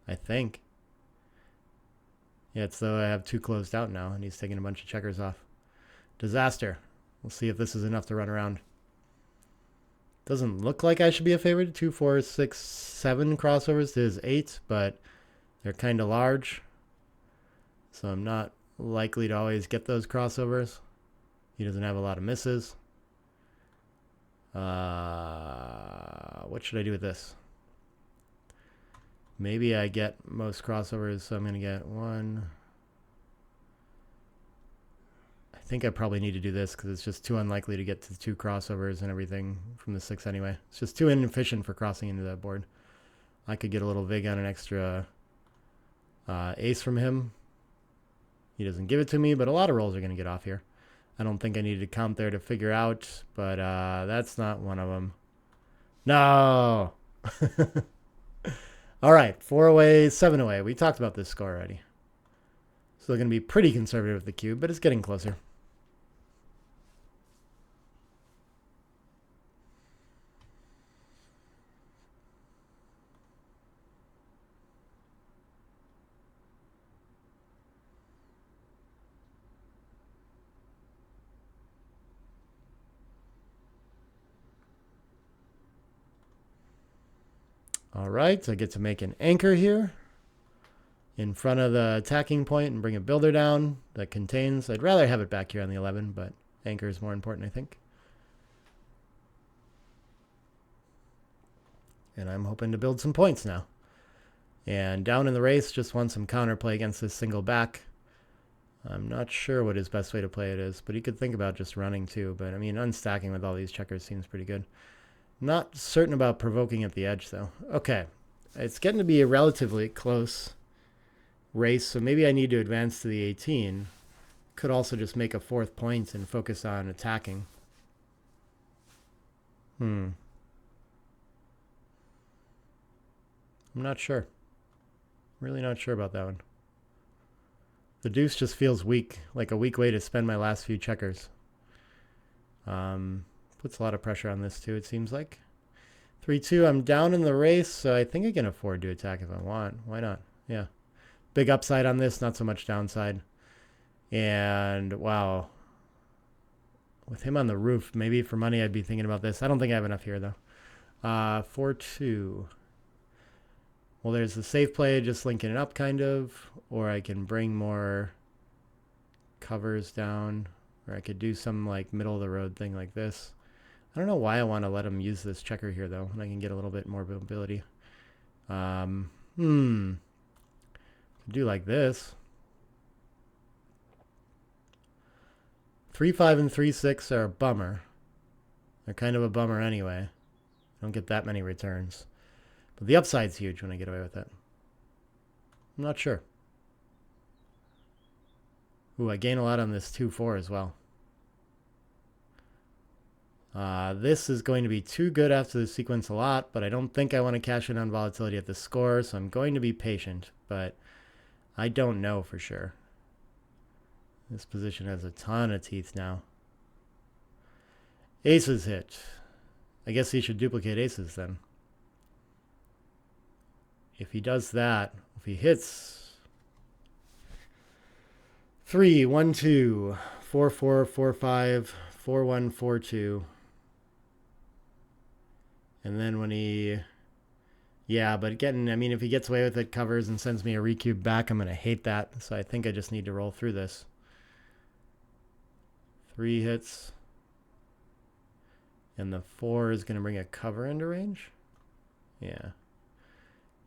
I think. Yeah, it's though I have 2 closed out now, and he's taking a bunch of checkers off. Disaster. We'll see if this is enough to run around. Doesn't look like I should be a favorite. 2, 4, 6, 7 crossovers to his 8, but they're kind of large. So I'm not likely to always get those crossovers. He doesn't have a lot of misses. What should I do with this? Maybe I get most crossovers, so I'm going to get 1. I think I probably need to do this because it's just too unlikely to get to 2 crossovers and everything from the 6 anyway. It's just too inefficient for crossing into that board. I could get a little vig on an extra ace from him. He doesn't give it to me, but a lot of rolls are going to get off here. I don't think I needed to count there to figure out, but that's not one of them. No! All right, 4 away, 7 away. We talked about this score already. Still going to be pretty conservative with the cube, but it's getting closer. All right, I get to make an anchor here in front of the attacking point and bring a builder down that contains. I'd rather have it back here on the 11, but anchor is more important, I think. And I'm hoping to build some points now. And down in the race, just want some counterplay against this single back. I'm not sure what his best way to play it is, but he could think about just running too. But I mean, unstacking with all these checkers seems pretty good. Not certain about provoking at the edge, though. Okay, it's getting to be a relatively close race, so maybe I need to advance to the 18. Could also just make a 4th point and focus on attacking. I'm not sure. Really not sure about that one. The deuce just feels weak, like a weak way to spend my last few checkers. Puts a lot of pressure on this too, it seems like. 3-2, I'm down in the race, so I think I can afford to attack if I want. Why not? Yeah. Big upside on this, not so much downside. And, wow. With him on the roof, maybe for money I'd be thinking about this. I don't think I have enough here, though. 4-2. Well, there's the safe play, just linking it up, kind of. Or I can bring more covers down. Or I could do some, like, middle-of-the-road thing like this. I don't know why I want to let him use this checker here, though, and I can get a little bit more mobility. Could do like this. 3-5 and 3-6 are a bummer. They're kind of a bummer anyway. I don't get that many returns. But the upside's huge when I get away with it. I'm not sure. Ooh, I gain a lot on this 2-4 as well. This is going to be too good after the sequence a lot, but I don't think I want to cash in on volatility at the score, so I'm going to be patient, but I don't know for sure. This position has a ton of teeth now. Aces hit. I guess he should duplicate aces then. If he does that, if he hits 3, 1, 2, 4, 4, 4, 5, 4, 1, 4, 2. And then when he... Yeah, but getting... I mean, if he gets away with it, covers, and sends me a recube back, I'm going to hate that. So I think I just need to roll through this. 3 hits. And the 4 is going to bring a cover into range? Yeah.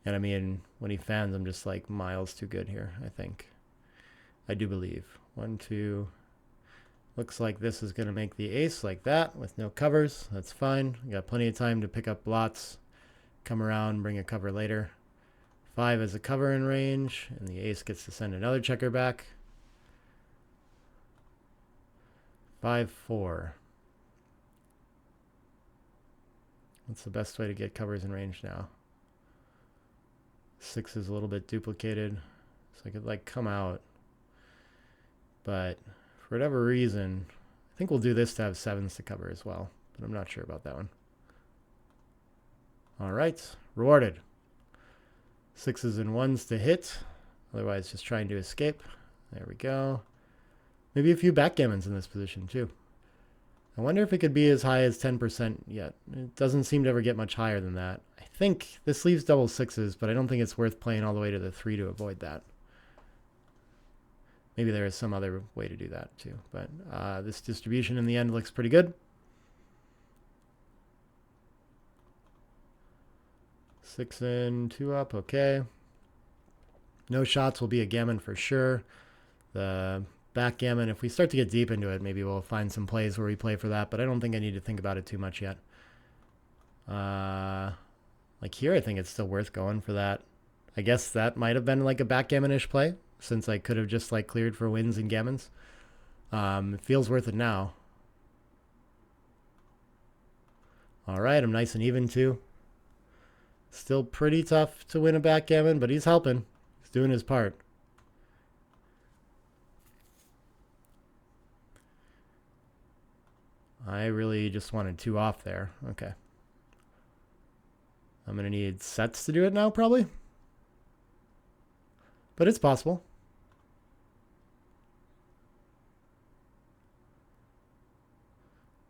And I mean, when he fans, I'm just like miles too good here, I think. I do believe. 1, 2. Looks like this is going to make the ace like that with no covers. That's fine. We got plenty of time to pick up lots, come around, bring a cover later. 5 is a cover in range, and the ace gets to send another checker back. 5, 4. What's the best way to get covers in range now? 6 is a little bit duplicated, so I could like come out. But for whatever reason, I think we'll do this to have 7s to cover as well, but I'm not sure about that one. All right, rewarded. 6s and 1s to hit, otherwise just trying to escape. There we go. Maybe a few backgammons in this position too. I wonder if it could be as high as 10% yet. It doesn't seem to ever get much higher than that. I think this leaves double 6s, but I don't think it's worth playing all the way to the 3 to avoid that. Maybe there is some other way to do that too, but this distribution in the end looks pretty good. 6 in, 2 up, okay. No shots will be a gammon for sure. The backgammon, if we start to get deep into it, maybe we'll find some plays where we play for that, but I don't think I need to think about it too much yet. Like here, I think it's still worth going for that. I guess that might have been like a backgammon-ish play, since I could have just like cleared for wins and gammons. It feels worth it now. All right, I'm nice and even too. Still pretty tough to win a backgammon, but he's helping. He's doing his part. I really just wanted 2 off there. Okay. I'm going to need sets to do it now, probably. But it's possible.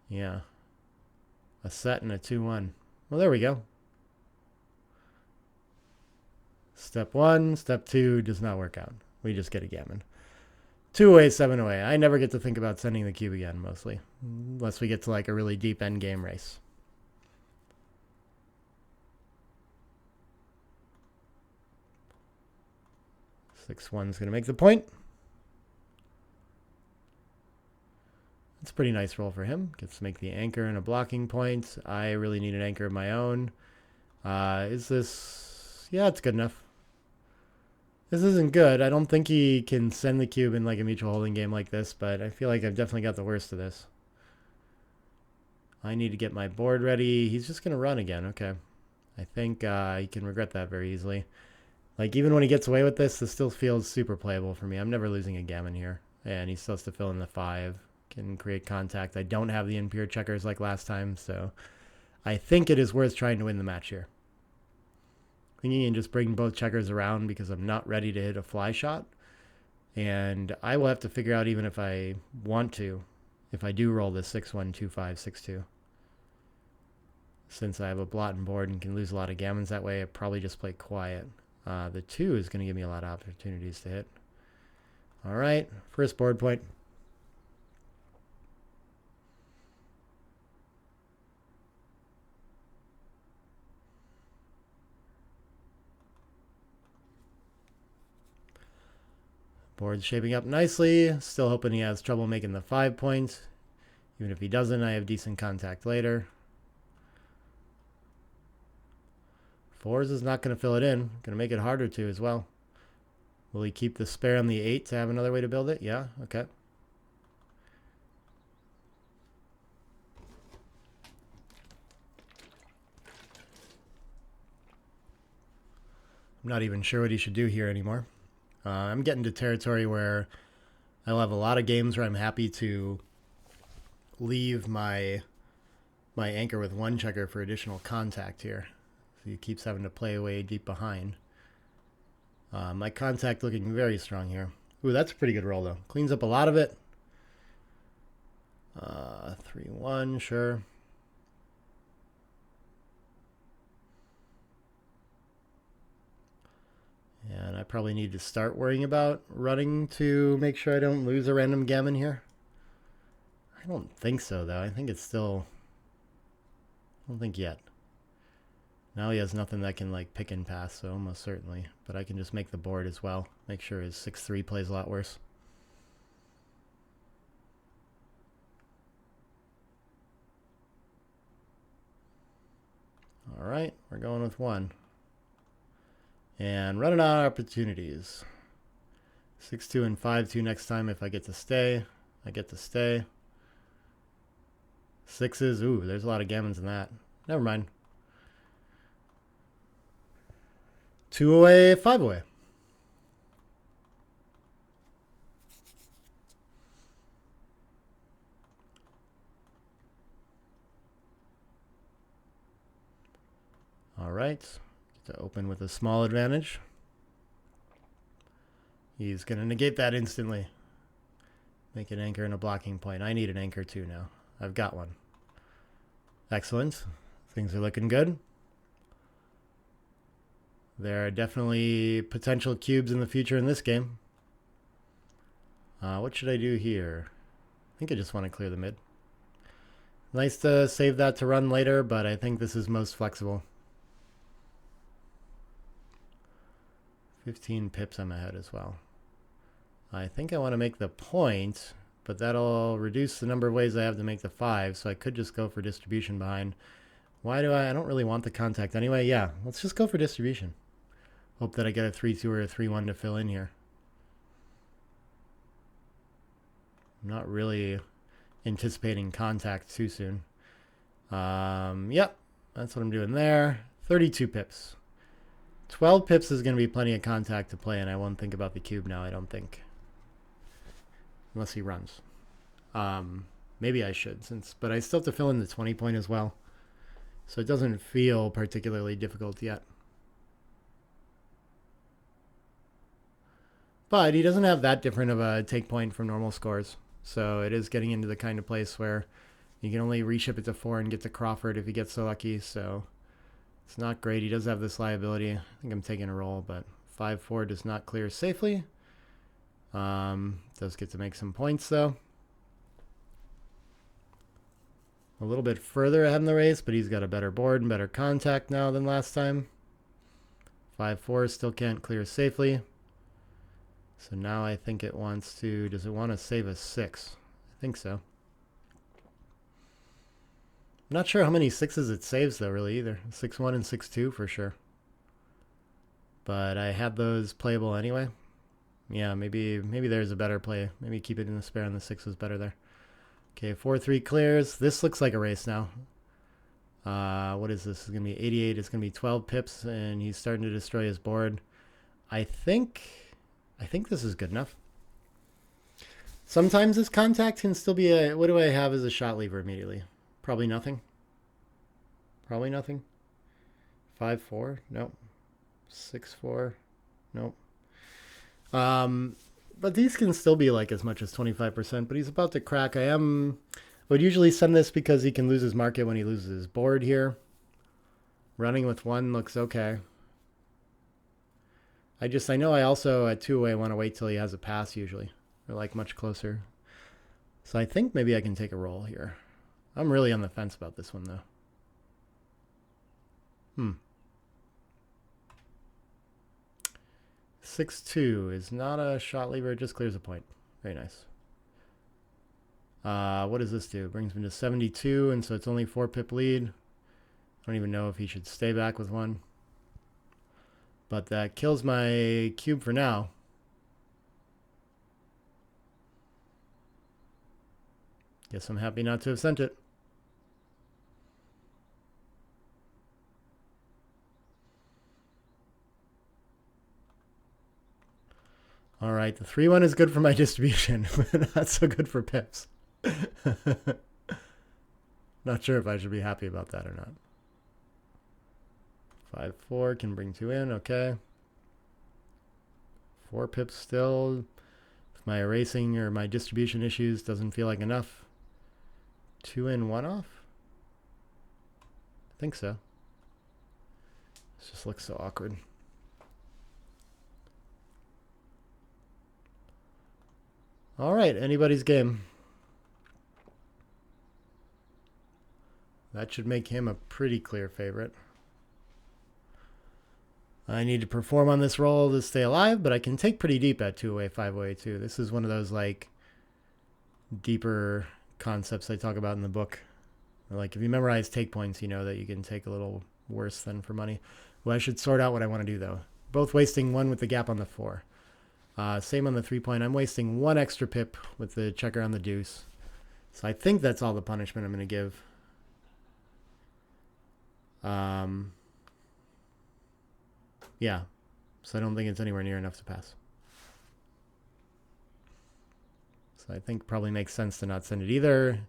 Yeah. A set and a 2-1. Well, there we go. Step 1, step 2 does not work out. We just get a gammon. 2 away, 7 away. I never get to think about sending the cube again, mostly. Unless we get to like a really deep end game race. 6-1's going to make the point. It's a pretty nice roll for him. Gets to make the anchor and a blocking point. I really need an anchor of my own. Is this... Yeah, it's good enough. This isn't good. I don't think he can send the cube in like a mutual holding game like this, but I feel like I've definitely got the worst of this. I need to get my board ready. He's just going to run again. Okay. I think he can regret that very easily. Like, even when he gets away with this still feels super playable for me. I'm never losing a gammon here. And he's supposed to fill in the 5. Can create contact. I don't have the impure checkers like last time, so I think it is worth trying to win the match here. I think he can just bring both checkers around because I'm not ready to hit a fly shot. And I will have to figure out, even if I want to, if I do roll this 6-1, 2-5, 6-2. Since I have a blotting board and can lose a lot of gammons that way, I probably just play quiet. The 2 is going to give me a lot of opportunities to hit. All right, first board point. Board's shaping up nicely. Still hoping he has trouble making the 5 points. Even if he doesn't, I have decent contact later. 4s is not going to fill it in. Going to make it harder to as well. Will he keep the spare on the 8 to have another way to build it? Yeah, okay. I'm not even sure what he should do here anymore. I'm getting to territory where I'll have a lot of games where I'm happy to leave my anchor with 1 checker for additional contact here. So he keeps having to play away deep behind. My contact looking very strong here. Ooh, that's a pretty good roll though. Cleans up a lot of it. 3-1, sure. And I probably need to start worrying about running to make sure I don't lose a random gammon here. I don't think so, though. I think it's still... I don't think yet. Now he has nothing that can, like, pick and pass, so almost certainly. But I can just make the board as well. Make sure his 6-3 plays a lot worse. All right, we're going with 1. And running out of opportunities. 6-2 and 5-2 next time if I get to stay. I get to stay. 6s. Ooh, there's a lot of gammons in that. Never mind. 2 away, 5 away. All right. Get to open with a small advantage. He's going to negate that instantly. Make an anchor and a blocking point. I need an anchor too now. I've got one. Excellent. Things are looking good. There are definitely potential cubes in the future in this game. What should I do here? I think I just want to clear the mid. Nice to save that to run later, but I think this is most flexible. 15 pips I'm ahead as well. I think I want to make the point, but that'll reduce the number of ways I have to make the 5, so I could just go for distribution behind. Why do I don't really want the contact anyway. Yeah, let's just go for distribution. Hope that I get a 3-2 or a 3-1 to fill in here. I'm not really anticipating contact too soon. Yep, that's what I'm doing there. 32 pips. 12 pips is going to be plenty of contact to play, and I won't think about the cube now, I don't think. Unless he runs. Maybe I should, but I still have to fill in the 20 point as well. So it doesn't feel particularly difficult yet. But he doesn't have that different of a take point from normal scores. So it is getting into the kind of place where you can only reship it to 4 and get to Crawford if he gets so lucky. So it's not great. He does have this liability. I think I'm taking a roll, but 5-4 does not clear safely. Does get to make some points though. A little bit further ahead in the race, but he's got a better board and better contact now than last time. 5-4 still can't clear safely. So now I think it wants to, does it want to save a 6? I think so. I'm not sure how many 6s it saves though really either. 6-1 and 6-2 for sure. But I had those playable anyway. Yeah, maybe there's a better play. Maybe keep it in the spare and the 6 is better there. Okay, 4-3 clears. This looks like a race now. What is this? It's going to be 88. It's going to be 12 pips, and he's starting to destroy his board. I think this is good enough. Sometimes this contact can still be a... What do I have as a shot lever immediately? Probably nothing. Probably nothing. 5-4? Nope. 6-4? Nope. But these can still be like as much as 25%, but he's about to crack. I would usually send this because he can lose his market when he loses his board here. Running with 1 looks okay. I know I also at 2 away want to wait till he has a pass usually. Or like much closer. So I think maybe I can take a roll here. I'm really on the fence about this one though. 6-2 is not a shot lever, it just clears a point. Very nice. What does this do? Brings me to 72, and so it's only 4 pip lead. I don't even know if he should stay back with 1. But that kills my cube for now. Guess I'm happy not to have sent it. All right, the 3-1 is good for my distribution, but not so good for pips. Not sure if I should be happy about that or not. 5-4 can bring 2 in, okay. 4 pips still. If my erasing or my distribution issues doesn't feel like enough. 2 in, 1 off? I think so. This just looks so awkward. All right, anybody's game. That should make him a pretty clear favorite. I need to perform on this roll to stay alive, but I can take pretty deep at 2 away, 5 away too. This is one of those like deeper concepts I talk about in the book. Like if you memorize take points, you know that you can take a little worse than for money. Well, I should sort out what I want to do though. Both wasting 1 with the gap on the 4. Same on the 3-point. I'm wasting 1 extra pip with the checker on the deuce. So I think that's all the punishment I'm going to give. Yeah. So I don't think it's anywhere near enough to pass. So I think probably makes sense to not send it either,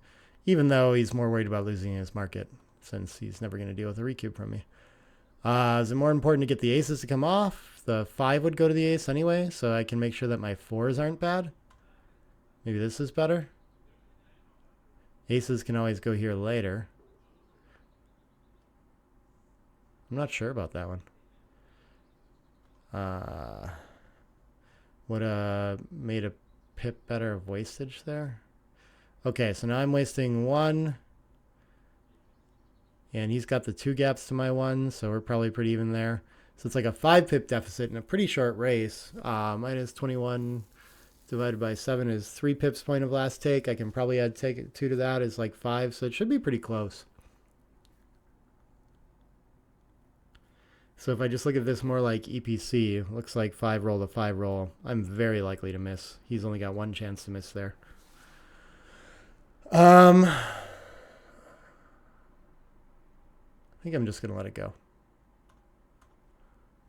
even though he's more worried about losing his market since he's never going to deal with a recube from me. Is it more important to get the aces to come off? The 5 would go to the ace anyway, so I can make sure that my 4s aren't bad. Maybe this is better. Aces can always go here later. I'm not sure about that one. Would made a pip better of wastage there. Okay, so now I'm wasting 1. And he's got the 2 gaps to my 1, so we're probably pretty even there. So it's like a 5 pip deficit in a pretty short race. Minus 21 divided by 7 is 3 pips point of last take. I can probably add take 2 to that is like 5, so it should be pretty close. So if I just look at this more like EPC, looks like 5 roll to 5 roll. I'm very likely to miss. He's only got 1 chance to miss there. I think I'm just going to let it go.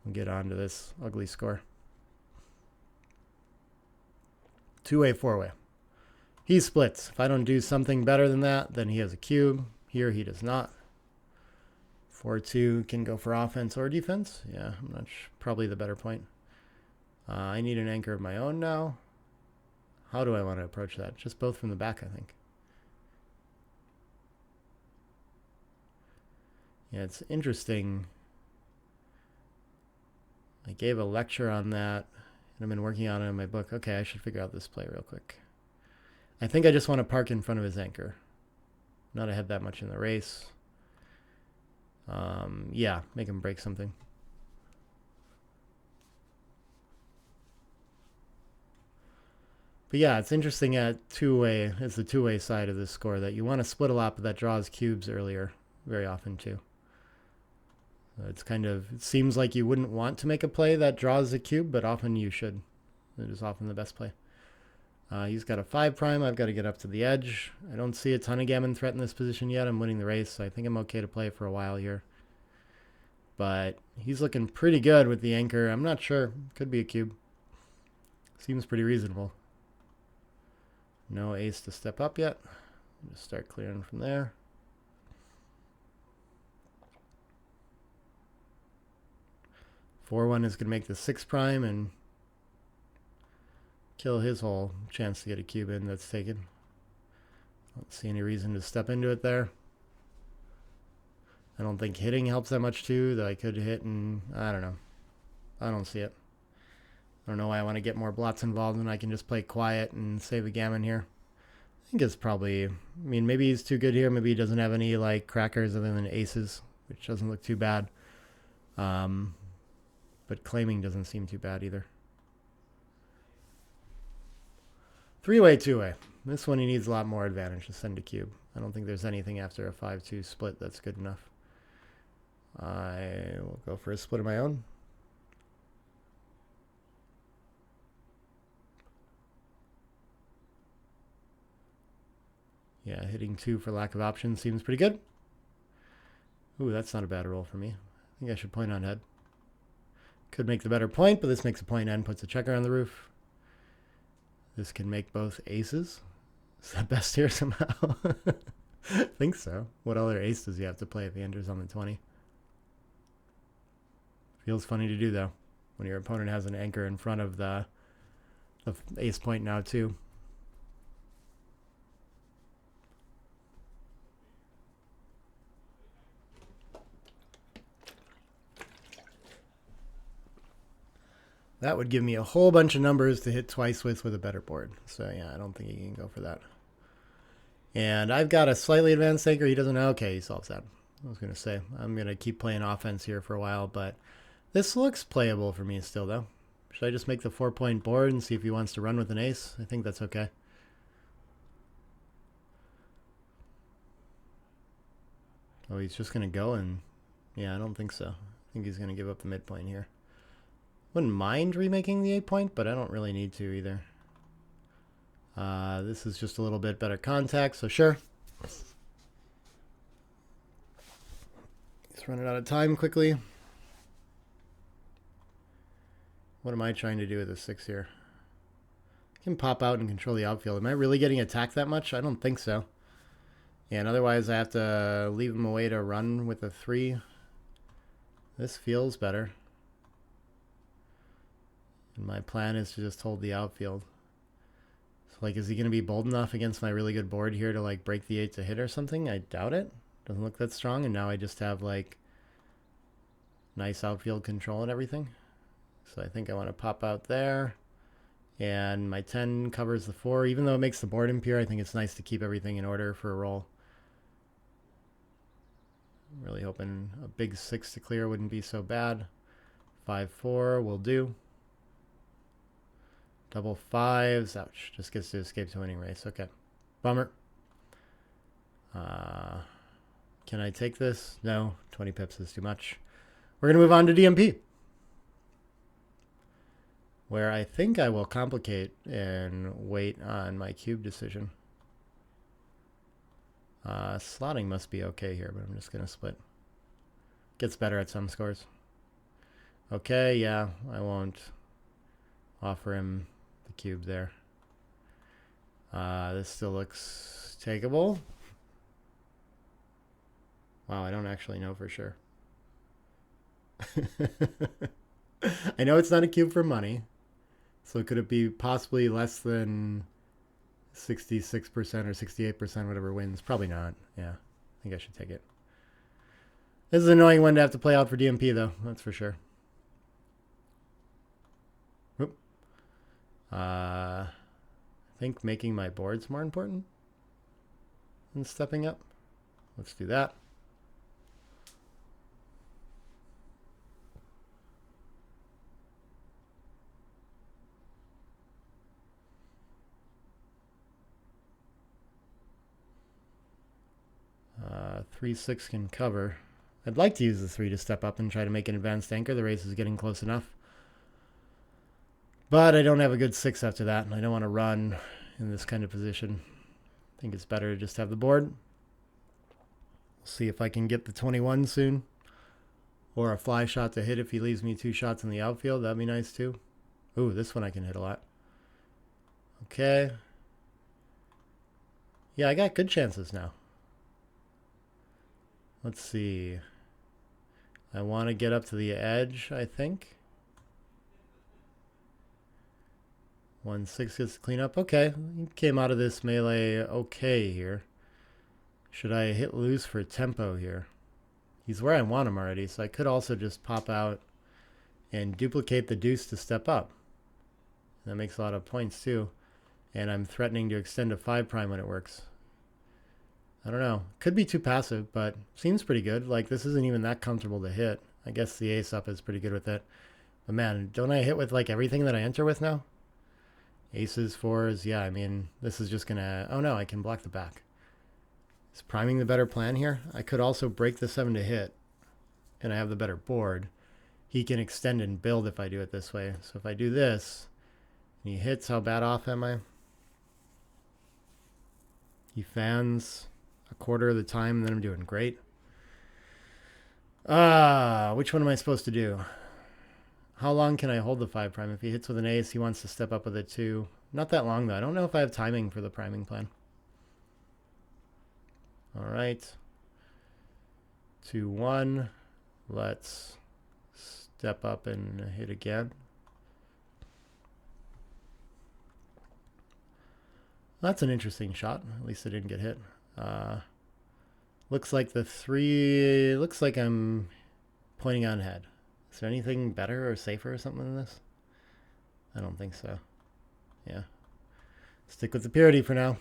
And get on to this ugly score. 2-way, 4-way. He splits. If I don't do something better than that, then he has a cube. Here he does not. 4-2 can go for offense or defense. Yeah, I'm not sure. Probably the better point. I need an anchor of my own now. How do I want to approach that? Just both from the back, I think. Yeah, it's interesting. I gave a lecture on that, and I've been working on it in my book. Okay, I should figure out this play real quick. I think I just want to park in front of his anchor. Not ahead that much in the race. Yeah, make him break something. But yeah, it's interesting at 2-way, it's the 2-way side of this score that you want to split a lot, but that draws cubes earlier very often too. It's kind of, it seems like you wouldn't want to make a play that draws a cube, but often you should. It is often the best play. He's got a 5 prime. I've got to get up to the edge. I don't see a ton of gammon threat in this position yet. I'm winning the race, so I think I'm okay to play for a while here. But he's looking pretty good with the anchor. I'm not sure. Could be a cube. Seems pretty reasonable. No ace to step up yet. Just start clearing from there. Four-one is going to make the 6 prime and kill his whole chance to get a cube in that's taken. Don't see any reason to step into it there. I don't think hitting helps that much too, though I could hit and I don't know. I don't see it. I don't know why I want to get more blots involved when I can just play quiet and save a gammon here. I think it's probably, I mean, maybe he's too good here. Maybe he doesn't have any like crackers other than aces, which doesn't look too bad. But claiming doesn't seem too bad either. 3-way, 2-way. This one he needs a lot more advantage to send a cube. I don't think there's anything after a 5-2 split that's good enough. I will go for a split of my own. Yeah, hitting 2 for lack of options seems pretty good. Ooh, that's not a bad roll for me. I think I should point on head. Could make the better point, but this makes a point and puts a checker on the roof. This can make both aces. Is that best here somehow? I think so. What other ace does he have to play if he enters on the 20? Feels funny to do, though, when your opponent has an anchor in front of the ace point now, too. That would give me a whole bunch of numbers to hit twice with a better board. So, yeah, I don't think he can go for that. And I've got a slightly advanced anchor. He doesn't know. Okay, he solves that. I was going to say, I'm going to keep playing offense here for a while, but this looks playable for me still, though. Should I just make the 4-point board and see if he wants to run with an ace? I think that's okay. Oh, he's just going to go and... Yeah, I don't think so. I think he's going to give up the midpoint here. Wouldn't mind remaking the 8-point, but I don't really need to either. This is just a little bit better contact, so sure. He's running out of time quickly. What am I trying to do with this 6 here? I can pop out and control the outfield. Am I really getting attacked that much? I don't think so. Yeah, and otherwise I have to leave him away to run with a 3. This feels better. And my plan is to just hold the outfield. So, like, is he going to be bold enough against my really good board here to, like, break the 8 to hit or something? I doubt it. Doesn't look that strong. And now I just have, like, nice outfield control and everything. So I think I want to pop out there. And my 10 covers the 4. Even though it makes the board impure, I think it's nice to keep everything in order for a roll. I'm really hoping a big 6 to clear wouldn't be so bad. 5-4 will do. Double 5s. Ouch. Just gets to escape to winning race. Okay. Bummer. Can I take this? No. 20 pips is too much. We're going to move on to DMP, where I think I will complicate and wait on my cube decision. Slotting must be okay here, but I'm just going to split. Gets better at some scores. Okay, yeah, I won't offer him the cube there. This still looks takeable. Wow, I don't actually know for sure. I know it's not a cube for money. So could it be possibly less than 66% or 68%, whatever wins? Probably not. Yeah, I think I should take it. This is an annoying one to have to play out for DMP, though. That's for sure. Whoop. I think making my board's more important than stepping up. Let's do that. Uh, 3-6 can cover. I'd like to use the 3 to step up and try to make an advanced anchor. The race is getting close enough. But I don't have a good 6 after that, and I don't want to run in this kind of position. I think it's better to just have the board. We'll see if I can get the 21 soon. Or a fly shot to hit if he leaves me 2 shots in the outfield. That'd be nice too. Ooh, this one I can hit a lot. Okay. Yeah, I got good chances now. Let's see. I want to get up to the edge, I think. 1-6 gets to clean up. Okay, he came out of this melee okay here. Should I hit loose for tempo here? He's where I want him already, so I could also just pop out and duplicate the deuce to step up. That makes a lot of points too. And I'm threatening to extend to 5' when it works. I don't know. Could be too passive, but seems pretty good. Like, this isn't even that comfortable to hit. I guess the ace up is pretty good with it. But man, don't I hit with like everything that I enter with now? Aces, 4s, yeah, I mean, this is just gonna... Oh no, I can block the back. Is priming the better plan here? I could also break the 7 to hit, and I have the better board. He can extend and build if I do it this way. So if I do this, and he hits, how bad off am I? He fans a quarter of the time, then I'm doing great. Which one am I supposed to do? How long can I hold the 5'? If he hits with an ace, he wants to step up with a 2. Not that long, though. I don't know if I have timing for the priming plan. All right. 2-1. Let's step up and hit again. That's an interesting shot. At least it didn't get hit. Looks like the 3... Looks like I'm pointing on head. Is there anything better or safer or something than this? I don't think so. Yeah. Stick with the purity for now.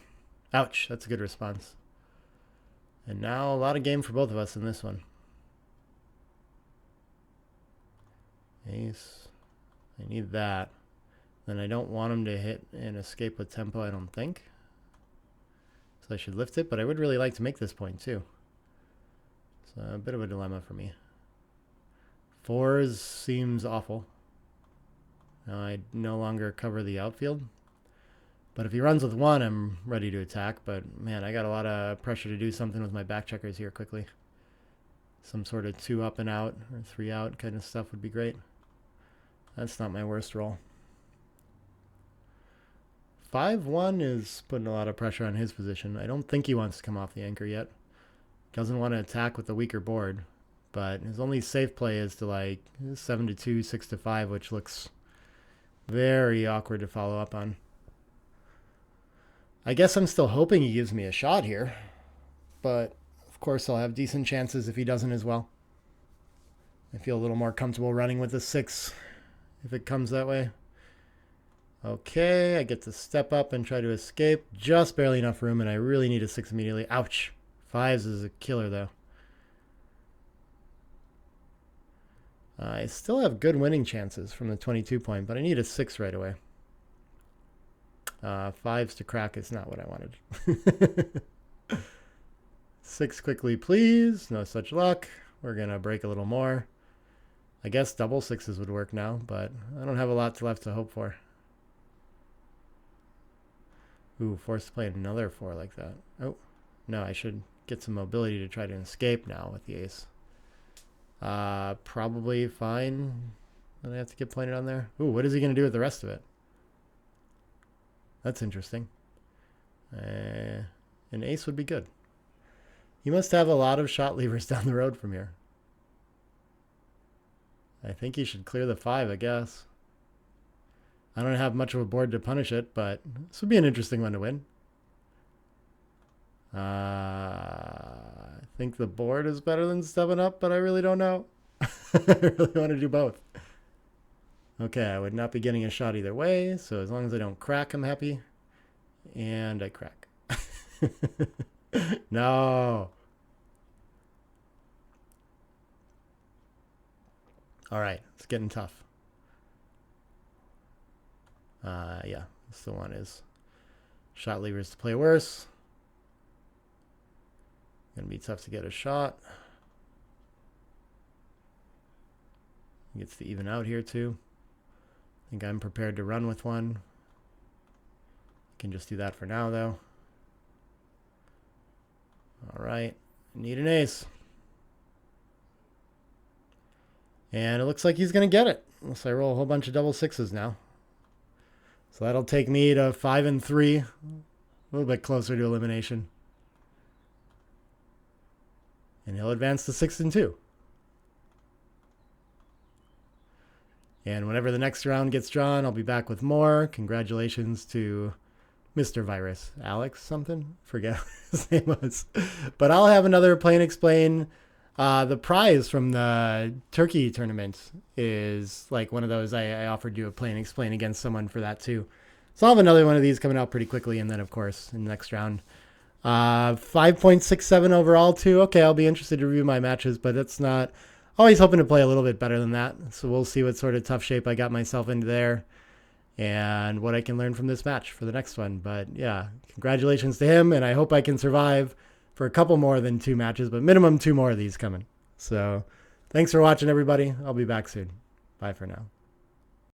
Ouch, that's a good response. And now a lot of game for both of us in this one. Ace. I need that. Then I don't want him to hit and escape with tempo, I don't think. So I should lift it, but I would really like to make this point too. a bit of a dilemma for me. 4s seems awful. Now I no longer cover the outfield. But if he runs with 1, I'm ready to attack. But man, I got a lot of pressure to do something with my back checkers here quickly. Some sort of 2 up and out or 3 out kind of stuff would be great. That's not my worst roll. 5-1 is putting a lot of pressure on his position. I don't think he wants to come off the anchor yet. Doesn't want to attack with the weaker board. But his only safe play is to like 7-2, 6-5, which looks very awkward to follow up on. I guess I'm still hoping he gives me a shot here. But of course I'll have decent chances if he doesn't as well. I feel a little more comfortable running with the 6 if it comes that way. Okay, I get to step up and try to escape. Just barely enough room, and I really need a 6 immediately. Ouch. 5s is a killer, though. I still have good winning chances from the 22 point, but I need a 6 right away. 5s to crack is not what I wanted. 6 quickly, please. No such luck. We're going to break a little more. I guess double 6s would work now, but I don't have a lot left to hope for. Ooh, forced to play another 4 like that. Oh, no, I should get some mobility to try to escape now with the ace. Probably fine. Then I have to get pointed on there. Ooh, what is he going to do with the rest of it? That's interesting. An ace would be good. He must have a lot of shot levers down the road from here. I think he should clear the 5, I guess. I don't have much of a board to punish it, but this would be an interesting one to win. I think the board is better than stepping up, but I really don't know. I really want to do both. Okay, I would not be getting a shot either way, so as long as I don't crack, I'm happy. And I crack. No. All right, it's getting tough. Yeah, still one is shot levers to play worse. Gonna be tough to get a shot. Gets to even out here too. I think I'm prepared to run with 1. Can just do that for now though. All right, need an ace. And it looks like he's gonna get it. Unless I roll a whole bunch of double 6s now. So that'll take me to 5-3, a little bit closer to elimination. And he'll advance to 6-2. And whenever the next round gets drawn, I'll be back with more. Congratulations to Mr. Virus. Alex something? Forget what his name was. But I'll have another Play and Explain. The prize from the turkey tournament is like one of those. I offered you a Play and Explain against someone for that too. So I'll have another one of these coming out pretty quickly. And then, of course, in the next round, 5.67 overall too. Okay, I'll be interested to review my matches, but it's not always hoping to play a little bit better than that. So we'll see what sort of tough shape I got myself into there and what I can learn from this match for the next one. But yeah, congratulations to him. And I hope I can survive for a couple more than 2 matches, but minimum 2 more of these coming. So thanks for watching, everybody. I'll be back soon. Bye for now.